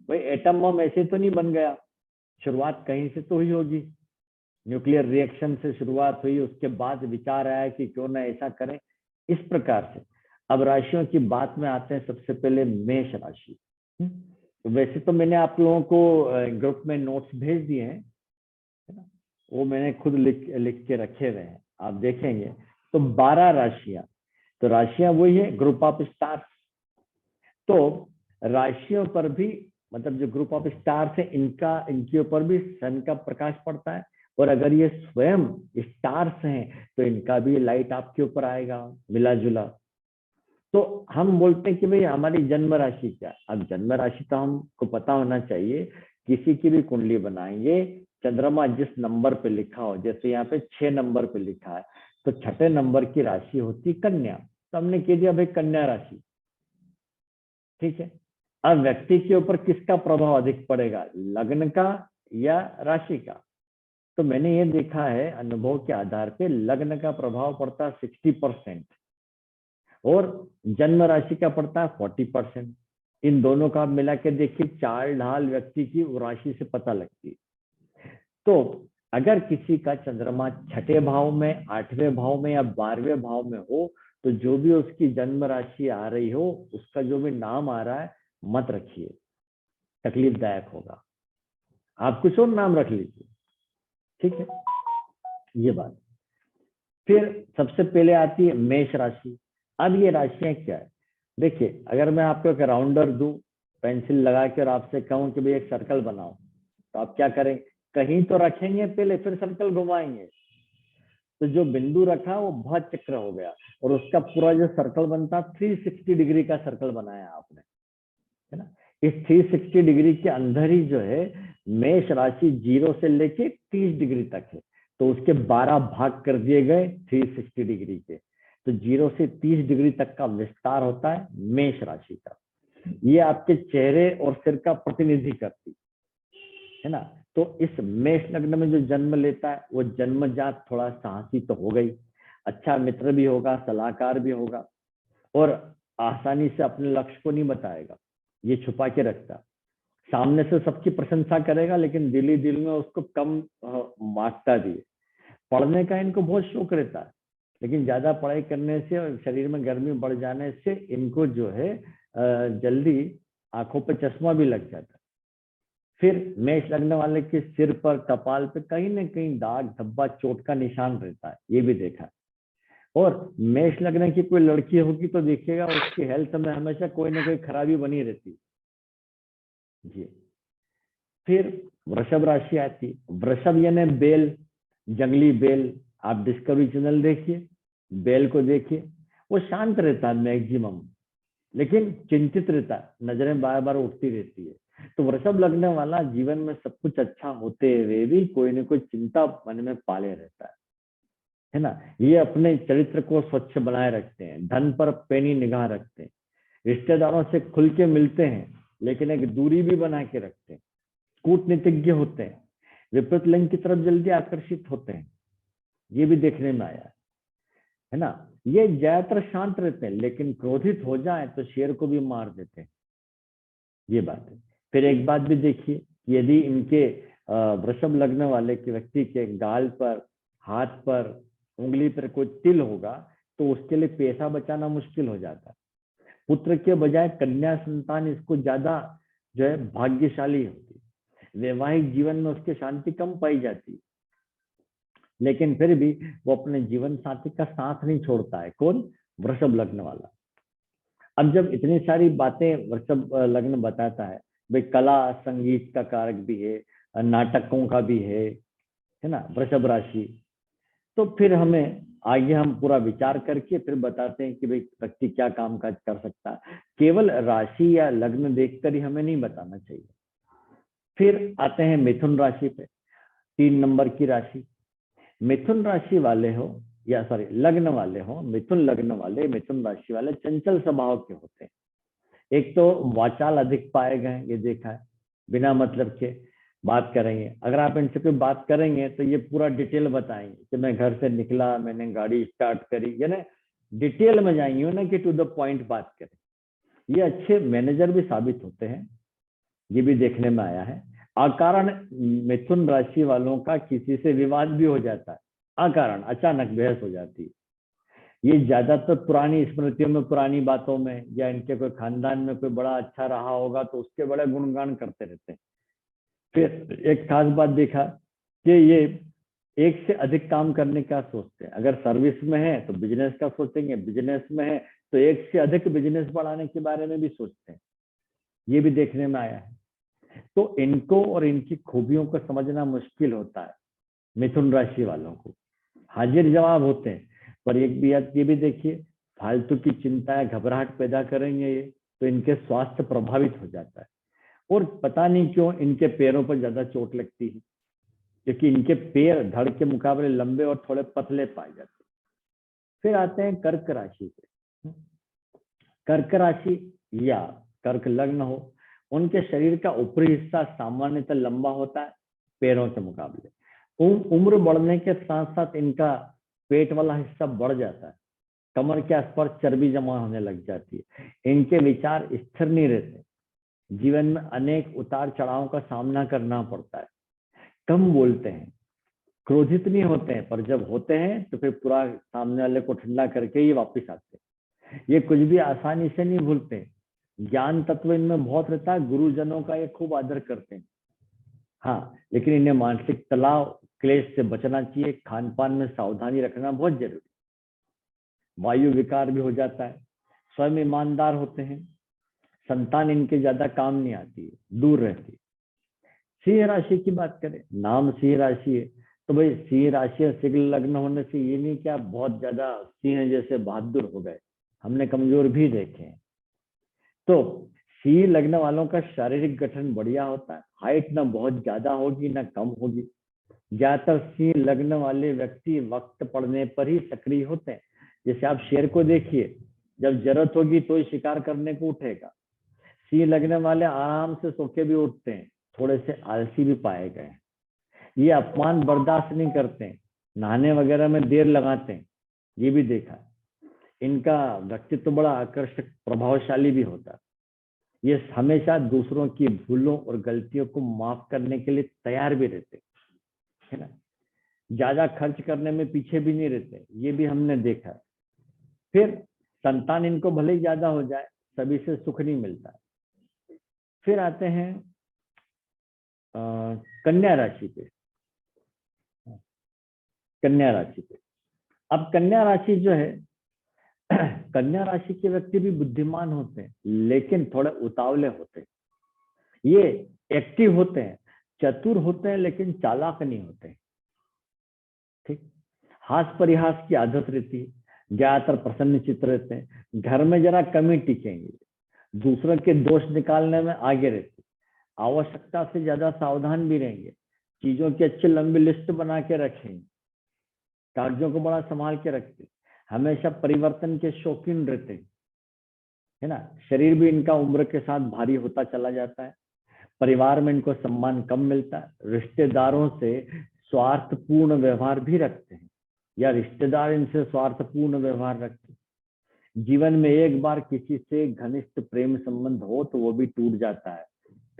भाई एटम बम ऐसे तो नहीं बन गया, शुरुआत कहीं से तो हुई होगी, न्यूक्लियर रिएक्शन से शुरुआत हुई, उसके बाद विचार आया कि क्यों ना ऐसा करें, इस प्रकार से। अब राशियों की बात में आते हैं, सबसे पहले मेष राशि। तो वैसे तो मैंने आप लोगों को ग्रुप में नोट्स भेज दिए हैं, है ना, वो मैंने खुद लिख के रखे हुए हैं, आप देखेंगे। तो 12 राशियां, तो राशियां वही है, ग्रुप ऑफ स्टार्स। तो राशियों पर भी, मतलब जो ग्रुप ऑफ स्टार्स है, इनके ऊपर भी सन का प्रकाश पड़ता है, और अगर ये स्वयं स्टार्स हैं तो इनका भी लाइट आपके ऊपर आएगा मिला जुला। तो हम बोलते हैं कि भाई हमारी जन्म राशि क्या। अब जन्म राशि तो हमको पता होना चाहिए। किसी की भी कुंडली बनाएंगे, चंद्रमा जिस नंबर पे लिखा हो, जैसे यहाँ पे 6 नंबर पे लिखा है, तो 6ठे नंबर की राशि होती कन्या, तो हमने कह दिया भाई कन्या राशि, ठीक है। अब व्यक्ति के ऊपर किसका प्रभाव अधिक पड़ेगा, लग्न का या राशि का। तो मैंने ये देखा है अनुभव के आधार पे, लग्न का प्रभाव पड़ता है 60% और जन्म राशि का पड़ता है 40%। इन दोनों का मिला के देखिए, चाल ढाल व्यक्ति की राशि से पता लगती है। तो अगर किसी का चंद्रमा 6ठे भाव में, 8वें भाव में या 12वें भाव में हो, तो जो भी उसकी जन्म राशि आ रही हो, उसका जो भी नाम आ रहा है मत रखिए, तकलीफदायक होगा। आप कुछ और नाम रख लीजिए, ठीक है, ये बात। फिर सबसे पहले आती है मेष राशि। अब ये राशियां क्या है, देखिए, अगर मैं आपको एक राउंडर दूं, पेंसिल लगा के, और आपसे कहूं कि भाई एक सर्कल बनाओ, तो आप क्या करें, कहीं तो रखेंगे पहले, फिर सर्कल घुमाएंगे। तो जो बिंदु रखा वो बहुत चक्र हो गया, और उसका पूरा जो सर्कल बनता, 360 डिग्री का सर्कल बनाया आपने, है ना। इस 360 डिग्री के अंदर ही जो है मेष राशि 0 से लेके 30 डिग्री तक है, तो उसके 12 भाग कर दिए गए 360 डिग्री के। तो 0 से 30 डिग्री तक का विस्तार होता है मेष राशि का। ये आपके चेहरे और सिर का प्रतिनिधि करती है ना। तो इस मेष लग्न में जो जन्म लेता है, वो जन्मजात थोड़ा साहसी तो हो गई, अच्छा मित्र भी होगा, सलाहकार भी होगा, और आसानी से अपने लक्ष्य को नहीं बताएगा, ये छुपा के रखता। सामने से सबकी प्रशंसा करेगा, लेकिन दिली दिल में उसको कम मार्कता दिए। पढ़ने का इनको बहुत शौक रहता है, लेकिन ज्यादा पढ़ाई करने से और शरीर में गर्मी बढ़ जाने से इनको जो है जल्दी आंखों पे चश्मा भी लग जाता है। फिर मेष लग्न वाले के सिर पर, कपाल पे कहीं ना कहीं दाग धब्बा, चोट का निशान रहता है, ये भी देखा है। और मेष लग्न की कोई लड़की होगी तो देखिएगा उसकी हेल्थ में हमेशा कोई ना कोई खराबी बनी रहती जी। फिर वृषभ राशि आती, वृषभ यानी बेल, जंगली बेल। आप डिस्कवरी चैनल देखिए, बेल को देखिए, वो शांत रहता है मैक्सिमम, लेकिन चिंतित रहता है, नजरें बार बार उठती रहती है। तो वृषभ लग्न वाला जीवन में सब कुछ अच्छा होते हुए भी कोई ना कोई चिंता मन में पाले रहता है ना। ये अपने चरित्र को स्वच्छ बनाए रखते हैं, धन पर पैनी निगाह रखते हैं, रिश्तेदारों से खुल के मिलते हैं, लेकिन एक दूरी भी बना के रखते हैं, कूटनीतिज्ञ होते हैं, विपरीत लिंग की तरफ जल्दी आकर्षित होते हैं, ये भी देखने में आया है ना। ये ज्यादातर शांत रहते हैं, लेकिन क्रोधित हो जाए तो शेर को भी मार देते हैं, ये बात है। फिर एक बात भी देखिए, यदि इनके वृषभ लग्न वाले के व्यक्ति के गाल पर, हाथ पर, उंगली पर कोई तिल होगा, तो उसके लिए पैसा बचाना मुश्किल हो जाता है। पुत्र के बजाय कन्या संतान इसको ज्यादा जो है भाग्यशाली होती है। वैवाहिक जीवन में उसकी शांति कम पाई जाती है, लेकिन फिर भी वो अपने जीवन साथी का साथ नहीं छोड़ता है। कौन? वृषभ लग्न वाला। अब जब इतनी सारी बातें वृषभ लग्न बताता है, भाई कला संगीत का कारक भी है, नाटकों का भी है ना वृषभ राशि, तो फिर हमें आगे हम पूरा विचार करके फिर बताते हैं कि भाई व्यक्ति क्या काम काज कर सकता है। केवल राशि या लग्न देखकर ही हमें नहीं बताना चाहिए। फिर आते हैं मिथुन राशि पे, 3 नंबर की राशि। मिथुन राशि वाले हो या सॉरी लग्न वाले हो, मिथुन लग्न वाले, मिथुन राशि वाले चंचल स्वभाव के होते हैं। एक तो वाचाल अधिक पाए गए, ये देखा है, बिना मतलब के बात करेंगे। अगर आप इनसे कोई बात करेंगे तो ये पूरा डिटेल बताएंगे कि मैं घर से निकला, मैंने गाड़ी स्टार्ट करी, यानी डिटेल में जाएंगे ना कि टू द पॉइंट बात करें। ये अच्छे मैनेजर भी साबित होते हैं, ये भी देखने में आया है। अकारण मिथुन राशि वालों का किसी से विवाद भी हो जाता है, अकारण अचानक बहस हो जाती है। ये ज्यादातर पुरानी स्मृतियों में, पुरानी बातों में, या इनके कोई खानदान में कोई बड़ा अच्छा रहा होगा तो उसके बड़े गुणगान करते रहते हैं। फिर एक खास बात देखा कि ये एक से अधिक काम करने का सोचते हैं। अगर सर्विस में है तो बिजनेस का सोचेंगे, बिजनेस में है तो एक से अधिक बिजनेस बढ़ाने के बारे में भी सोचते हैं। ये भी देखने में आया है। तो इनको और इनकी खूबियों को समझना मुश्किल होता है मिथुन राशि वालों को। हाजिर जवाब होते हैं, पर ये भी देखिए, फालतू की चिंताएं, घबराहट पैदा करेंगे ये, तो इनके स्वास्थ्य प्रभावित हो जाता है। और पता नहीं क्यों इनके पैरों पर ज्यादा चोट लगती है, क्योंकि इनके पैर धड़ के मुकाबले लंबे और थोड़े पतले पाए जाते हैं। फिर आते हैं कर्क राशि पे। कर्क राशि या कर्क लग्न हो, उनके शरीर का ऊपरी हिस्सा सामान्यतः लंबा होता है पैरों के मुकाबले। उम्र बढ़ने के साथ साथ इनका पेट वाला हिस्सा बढ़ जाता है, कमर के आसपास चर्बी जमा होने लग जाती है। इनके विचार स्थिर नहीं रहते, जीवन में अनेक उतार चढ़ावों का सामना करना पड़ता है। कम बोलते हैं, क्रोधित नहीं होते हैं, पर जब होते हैं तो फिर पूरा सामने वाले को ठंडा करके ही वापस आते हैं। ये कुछ भी आसानी से नहीं भूलते। ज्ञान तत्व इनमें बहुत रहता है, गुरुजनों का ये खूब आदर करते हैं। हाँ, लेकिन इन्हें मानसिक तनाव, क्लेश से बचना चाहिए। खान पान में सावधानी रखना बहुत जरूरी। वायु विकार भी हो जाता है। स्वयं ईमानदार होते हैं। संतान इनके ज्यादा काम नहीं आती है, दूर रहती है। सिंह राशि की बात करें, नाम सिंह राशि है, तो भाई सिंह राशि और सिंह लग्न होने से ये नहीं कि आप बहुत ज्यादा सिंह जैसे बहादुर हो गए, हमने कमजोर भी देखे हैं। तो सिंह लग्न वालों का शारीरिक गठन बढ़िया होता है। हाइट ना बहुत ज्यादा होगी ना कम होगी। ज्यादातर सिंह लग्न वाले व्यक्ति वक्त पड़ने पर ही सक्रिय होते हैं। जैसे आप शेर को देखिए, जब जरूरत होगी तो ही शिकार करने को उठेगा। सिंह लगने वाले आराम से सो के भी उठते हैं, थोड़े से आलसी भी पाए गए हैं। ये अपमान बर्दाश्त नहीं करते हैं, नहाने वगैरह में देर लगाते हैं, ये भी देखा। इनका व्यक्तित्व तो बड़ा आकर्षक, प्रभावशाली भी होता है। ये हमेशा दूसरों की भूलों और गलतियों को माफ करने के लिए तैयार भी रहते, है ना। ज्यादा खर्च करने में पीछे भी नहीं रहते, ये भी हमने देखा है। फिर संतान इनको भले ही ज्यादा हो जाए, सभी से सुख नहीं मिलता। फिर आते हैं कन्या राशि पे। कन्या राशि पे, अब कन्या राशि जो है, कन्या राशि के व्यक्ति भी बुद्धिमान होते हैं, लेकिन थोड़े उतावले होते हैं। ये एक्टिव होते हैं, चतुर होते हैं, लेकिन चालाक नहीं होते। ठीक, हास परिहास की आदत रहती है, ज्यादातर प्रसन्न चित्त रहते हैं, घर में जरा कमी टिकेंगे, दूसरों के दोष निकालने में आगे रहते, आवश्यकता से ज्यादा सावधान भी रहेंगे, चीजों की अच्छी लंबी लिस्ट बना के रखेंगे, कार्यों को बड़ा संभाल के रखते, हमेशा परिवर्तन के शौकीन रहते, है ना। शरीर भी इनका उम्र के साथ भारी होता चला जाता है। परिवार में इनको सम्मान कम मिलता है। रिश्तेदारों से स्वार्थपूर्ण व्यवहार भी रखते हैं, या रिश्तेदार इनसे स्वार्थपूर्ण व्यवहार रखते हैं। जीवन में एक बार किसी से घनिष्ठ प्रेम संबंध हो तो वो भी टूट जाता है।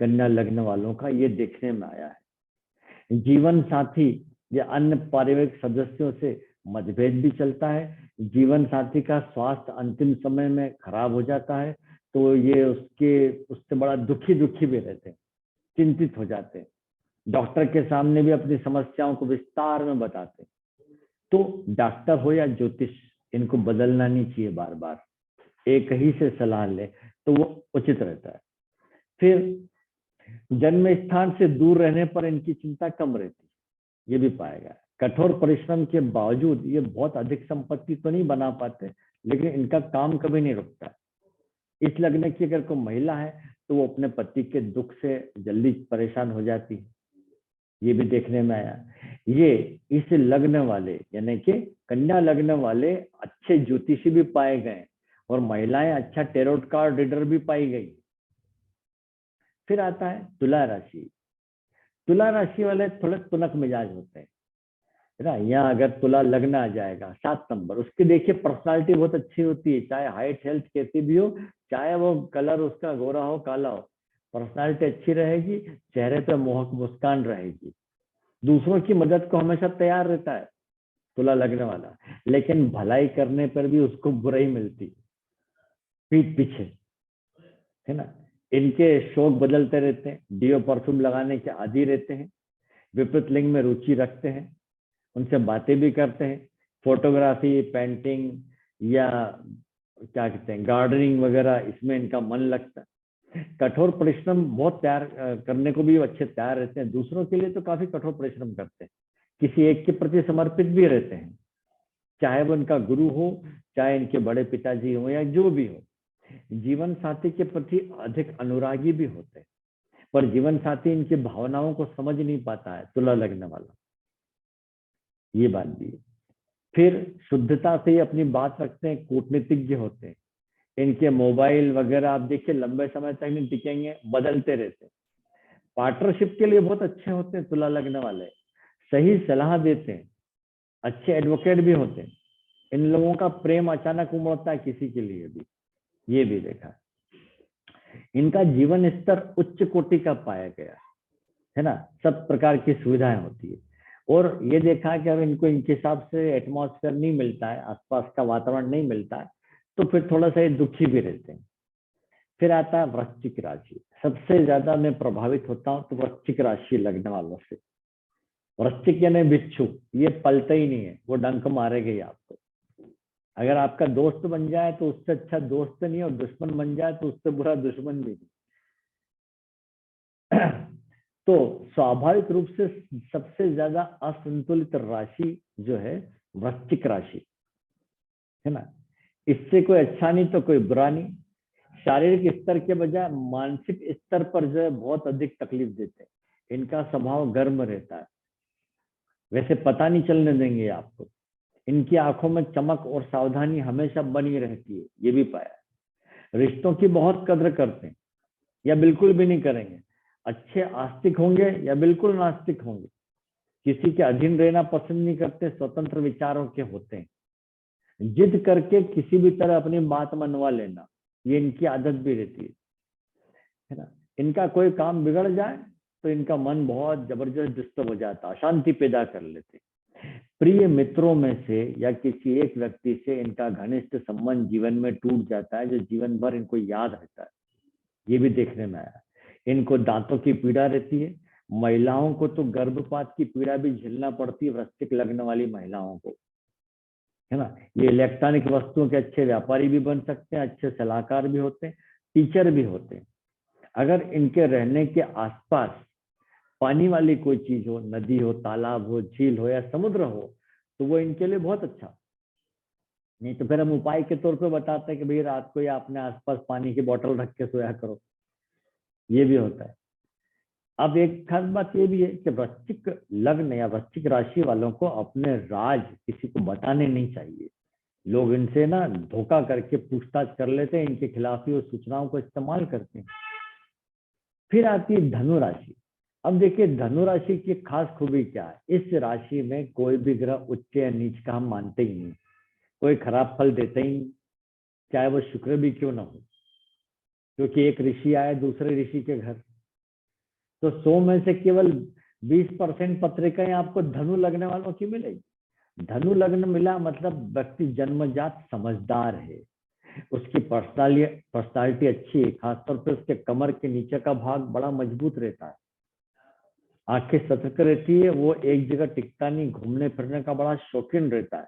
कन्या लग्न वालों का ये देखने में आया है। जीवन साथी या अन्य पारिवारिक सदस्यों से मतभेद भी चलता है। जीवन साथी का स्वास्थ्य अंतिम समय में खराब हो जाता है, तो ये उससे बड़ा दुखी भी रहते हैं, चिंतित हो जाते हैं। डॉक्टर के सामने भी अपनी समस्याओं को विस्तार में बताते हैं। तो डॉक्टर हो या ज्योतिष, इनको बदलना नहीं चाहिए बार बार, एक ही से सलाह ले तो वो उचित रहता है। फिर जन्म स्थान से दूर रहने पर इनकी चिंता कम रहती है, ये भी पाएगा। कठोर परिश्रम के बावजूद ये बहुत अधिक संपत्ति तो नहीं बना पाते, लेकिन इनका काम कभी नहीं रुकता। इस लग्न की अगर कोई महिला है तो वो अपने पति के दुख से जल्दी परेशान हो जाती है, ये भी देखने में आया। ये इस लग्न वाले यानी कि कन्या लग्न वाले अच्छे ज्योतिषी भी पाए गए, और महिलाएं अच्छा टेरोट कार्ड रीडर भी पाई गई। फिर आता है तुला राशि। तुला राशि वाले थोड़े तुनक मिजाज होते हैं, है ना। यहाँ अगर तुला लग्न आ जाएगा 7 नंबर, उसकी देखिए पर्सनालिटी बहुत अच्छी होती है, चाहे हाइट हेल्थ कैसी भी हो, चाहे वो कलर उसका गोरा हो काला हो, पर्सनालिटी अच्छी रहेगी, चेहरे पे मोहक मुस्कान रहेगी, दूसरों की मदद को हमेशा तैयार रहता है तुला लगने वाला, लेकिन भलाई करने पर भी उसको बुराई मिलती पीठ पीछे, है ना। इनके शौक बदलते रहते हैं, डिओ परफ्यूम लगाने के आदी रहते हैं, विपरीत लिंग में रुचि रखते हैं, उनसे बातें भी करते हैं, फोटोग्राफी, पेंटिंग या क्या कहते हैं गार्डनिंग वगैरह, इसमें इनका मन लगता है। कठोर परिश्रम बहुत तैयार करने को भी अच्छे तैयार रहते हैं, दूसरों के लिए तो काफी कठोर परिश्रम करते हैं, किसी एक के प्रति समर्पित भी रहते हैं, चाहे वो इनका गुरु हो, चाहे इनके बड़े पिताजी हो या जो भी हो। जीवन साथी के प्रति अधिक अनुरागी भी होते हैं, पर जीवन साथी इनकी भावनाओं को समझ नहीं पाता है तुला लगने वाला, ये बात भी है। फिर शुद्धता से ही अपनी बात रखते हैं, कूटनीतिज्ञ होते हैं, इनके मोबाइल वगैरह आप देखिए लंबे समय तक नहीं टिकेंगे, बदलते रहते हैं। पार्टनरशिप के लिए बहुत अच्छे होते हैं तुला लगने वाले, सही सलाह देते हैं, अच्छे एडवोकेट भी होते हैं। इन लोगों का प्रेम अचानक उमड़ता है किसी के लिए भी, ये भी देखा। इनका जीवन स्तर उच्च कोटि का पाया गया है ना, सब प्रकार की सुविधाएं होती है। और ये देखा कि अगर इनको इनके हिसाब से एटमॉस्फेयर नहीं मिलता है, आसपास का वातावरण नहीं मिलता है, तो फिर थोड़ा सा ये दुखी भी रहते हैं। फिर आता है वृश्चिक राशि। सबसे ज्यादा मैं प्रभावित होता हूँ तो वृश्चिक राशि लगने वालों से। वृश्चिक यानी बिच्छू, ये पलता ही नहीं है, वो डंक मारेगा ही आपको। अगर आपका दोस्त बन जाए तो उससे अच्छा दोस्त नहीं, और दुश्मन बन जाए तो उससे बुरा दुश्मन भी नहीं। तो स्वाभाविक रूप से सबसे ज्यादा असंतुलित राशि जो है वृश्चिक राशि है ना। इससे कोई अच्छा नहीं तो कोई बुरा नहीं। शारीरिक स्तर के बजाय मानसिक स्तर पर जो है बहुत अधिक तकलीफ देते हैं। इनका स्वभाव गर्म रहता है, वैसे पता नहीं चलने देंगे आपको। इनकी आंखों में चमक और सावधानी हमेशा बनी रहती है, ये भी पाया। रिश्तों की बहुत कद्र करते हैं या बिल्कुल भी नहीं करेंगे। अच्छे आस्तिक होंगे या बिल्कुल नास्तिक होंगे। किसी के अधीन रहना पसंद नहीं करते, स्वतंत्र विचारों के होते हैं। जिद करके किसी भी तरह अपनी बात मनवा लेना, ये इनकी आदत भी रहती है ना। इनका कोई काम बिगड़ जाए तो इनका मन बहुत जबरदस्त डिस्टर्ब हो जाता, अशांति पैदा कर लेते। प्रिय मित्रों में से या किसी एक व्यक्ति से इनका घनिष्ठ संबंध जीवन में टूट जाता है, जो जीवन भर इनको याद रहता है, ये भी देखने में आया। इनको दांतों की पीड़ा रहती है। महिलाओं को तो गर्भपात की पीड़ा भी झेलना पड़ती है, वृश्चिक लगने वाली महिलाओं को, है ना। ये इलेक्ट्रॉनिक वस्तुओं के अच्छे व्यापारी भी बन सकते हैं, अच्छे सलाहकार भी होते हैं, टीचर भी होते हैं। अगर इनके रहने के आसपास पानी वाली कोई चीज हो, नदी हो, तालाब हो, झील हो या समुद्र हो, तो वो इनके लिए बहुत अच्छा। नहीं तो फिर हम उपाय के तौर पे बताते हैं कि भाई रात को या अपने आसपास पानी की बोतल रख के सोया करो, ये भी होता है। अब एक खास बात ये भी है कि वृश्चिक लग्न या वृश्चिक राशि वालों को अपने राज किसी को बताने नहीं चाहिए। लोग इनसे ना धोखा करके पूछताछ कर लेते हैं, इनके खिलाफ ही वो सूचनाओं को इस्तेमाल करते हैं। फिर आती है धनु राशि। अब देखिए धनु राशि की खास खूबी क्या है। इस राशि में कोई भी ग्रह उच्च या नीच का हम मानते ही नहीं, कोई खराब फल देते ही नहीं, चाहे वो शुक्र भी क्यों ना हो, क्योंकि एक ऋषि आए दूसरे ऋषि के घर, तो 100 में से केवल 20% पत्रिकाएं आपको धनु लगने वालों की मिलेगी। धनु लग्न मिला मतलब व्यक्ति जन्मजात समझदार है, उसकी पर्सनालिटी अच्छी है, खासतौर पर उसके कमर के नीचे का भाग बड़ा मजबूत रहता है, आंखें सतर्क रहती है, वो एक जगह टिकता नहीं, घूमने फिरने का बड़ा शौकीन रहता है।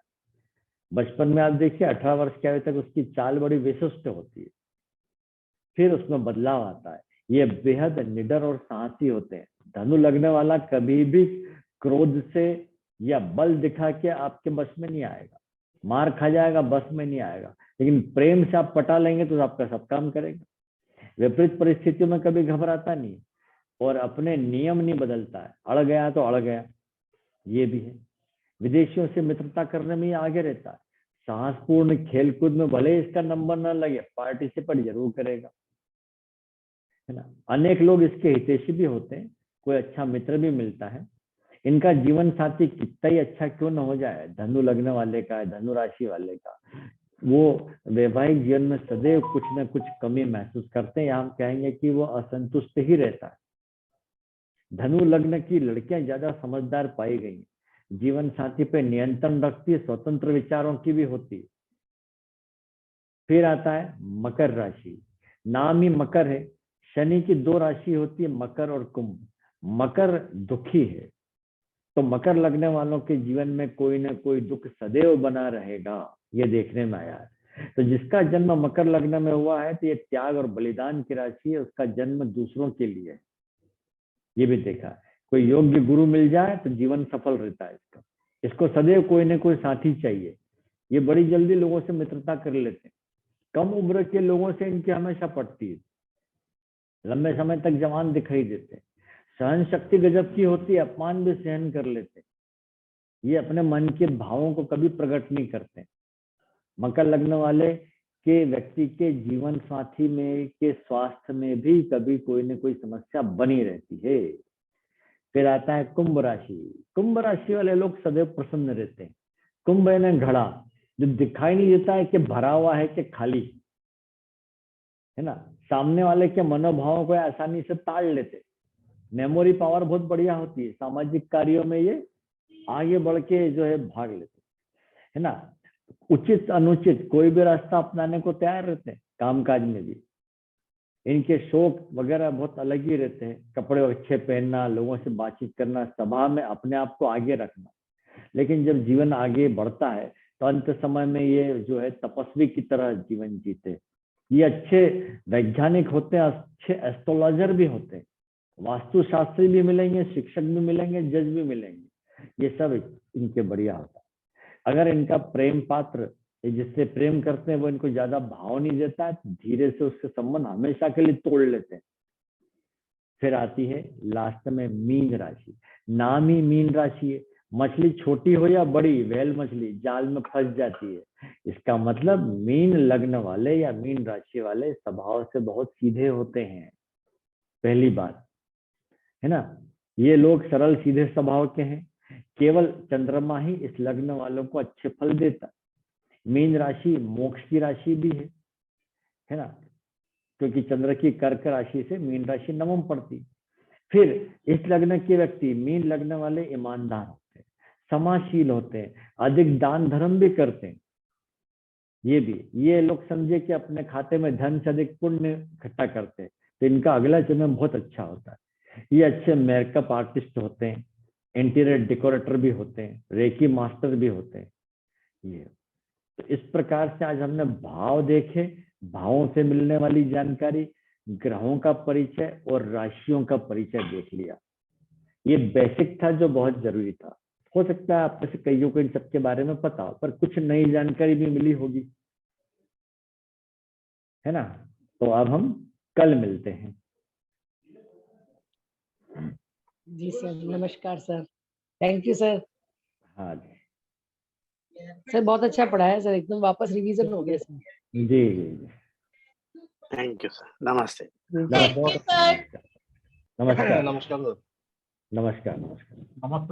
बचपन में आप देखिए 18 वर्ष के आयु तक उसकी चाल बड़ी विशिष्ट होती है, फिर उसमें बदलाव आता है। ये बेहद निडर और साहसी होते हैं। धनु लगने वाला कभी भी क्रोध से या बल दिखा के आपके बस में नहीं आएगा, मार खा जाएगा, बस में नहीं आएगा, लेकिन प्रेम से आप पटा लेंगे तो आपका सब काम करेगा। विपरीत परिस्थितियों में कभी घबराता नहीं और अपने नियम नहीं बदलता है, अड़ गया तो अड़ गया, ये भी है। विदेशियों से मित्रता करने में आगे रहता है। साहसपूर्ण खेलकूद में भले इसका नंबर न लगे, पार्टिसिपेट जरूर करेगा, है ना। अनेक लोग इसके हितैषी भी होते हैं, कोई अच्छा मित्र भी मिलता है। इनका जीवन साथी कितना ही अच्छा क्यों न हो जाए, धनु लगने वाले का, धनु राशि वाले का, वो वैवाहिक जीवन में सदैव कुछ न कुछ कमी महसूस करते हैं, या हम कहेंगे कि वो असंतुष्ट ही रहता है। धनु लग्न की लड़कियां ज्यादा समझदार पाई गई, जीवन साथी पे नियंत्रण रखती है, स्वतंत्र विचारों की भी होती है। फिर आता है मकर राशि, नाम ही मकर है। शनि की 2 राशि होती है, मकर और कुंभ। मकर दुखी है, तो मकर लगने वालों के जीवन में कोई ना कोई दुख सदैव बना रहेगा, ये देखने में आया है। तो जिसका जन्म मकर लग्न में हुआ है तो ये त्याग और बलिदान की राशि है, उसका जन्म दूसरों के लिए है, ये भी देखा। कोई योग्य गुरु मिल जाए तो जीवन सफल रहता है इसका। इसको सदैव कोई ना कोई साथी चाहिए। ये बड़ी जल्दी लोगों से मित्रता कर लेते हैं, कम उम्र के लोगों से इनकी हमेशा पटती है, लंबे समय तक जवान दिखाई देते हैं। सहन शक्ति गजब की होती है, अपमान भी सहन कर लेते हैं। ये अपने मन के भावों को कभी प्रकट नहीं करते। मकर लग्न वाले के व्यक्ति के जीवन साथी में के स्वास्थ्य में भी कभी कोई न कोई समस्या बनी रहती है। फिर आता है कुंभ राशि। कुंभ राशि वाले लोग सदैव प्रसन्न रहते हैं। कुंभ है ना घड़ा, जो दिखाई नहीं देता है कि भरा हुआ है कि खाली है ना। सामने वाले के मनोभावों को आसानी से ताड़ लेते। मेमोरी पावर बहुत बढ़िया होती है, सामाजिक कार्यों में ये आगे बढ़ के जो है भाग लेते है ना। उचित अनुचित कोई भी रास्ता अपनाने को तैयार रहते हैं। कामकाज में भी इनके शौक वगैरह बहुत अलग ही रहते हैं, कपड़े अच्छे पहनना, लोगों से बातचीत करना, सभा में अपने आप को आगे रखना। लेकिन जब जीवन आगे बढ़ता है तो अंत समय में ये जो है तपस्वी की तरह जीवन जीते। ये अच्छे वैज्ञानिक होते हैं, अच्छे एस्ट्रोलॉजर भी होते हैं, वास्तुशास्त्री भी मिलेंगे, शिक्षक भी मिलेंगे, जज भी मिलेंगे। ये सब इनके बढ़िया होता है। अगर इनका प्रेम पात्र जिससे प्रेम करते हैं वो इनको ज्यादा भाव नहीं देता है तो धीरे से उसके संबंध हमेशा के लिए तोड़ लेते हैं। फिर आती है लास्ट में मीन राशि। नाम ही मीन राशि है। मछली छोटी हो या बड़ी, व्हेल मछली जाल में फंस जाती है। इसका मतलब मीन लग्न वाले या मीन राशि वाले स्वभाव से बहुत सीधे होते हैं। पहली बात है ना, ये लोग सरल सीधे स्वभाव के हैं। केवल चंद्रमा ही इस लग्न वालों को अच्छे फल देता। मीन राशि मोक्ष की राशि भी है ना, क्योंकि चंद्र की कर्क राशि से मीन राशि नवम पड़ती। फिर इस लग्न के व्यक्ति मीन लग्न वाले ईमानदार होते हैं, समाशील होते हैं, अधिक दान धर्म भी करते हैं। ये लोग समझे कि अपने खाते में धन से अधिक पुण्य इकट्ठा करते हैं, तो इनका अगला जन्म बहुत अच्छा होता है। ये अच्छे मेकअप आर्टिस्ट होते हैं, इंटीरियर डेकोरेटर भी होते हैं, रेकी मास्टर भी होते हैं। ये तो इस प्रकार से आज हमने भाव देखे, भावों से मिलने वाली जानकारी, ग्रहों का परिचय और राशियों का परिचय देख लिया। ये बेसिक था जो बहुत जरूरी था। हो सकता है आप में से कईयों को इन सबके बारे में पता हो, पर कुछ नई जानकारी भी मिली होगी, है ना। तो अब हम कल मिलते हैं। जी सर, नमस्कार सर, थैंक यू सर। हाँ जी सर बहुत अच्छा पढ़ाया सर, एकदम वापस रिवीजन हो गया सर। जी जी। Thank you sir. नमस्ते। नमस्कार नमस्कार नमस्कार। नमस्कार नमस्कार।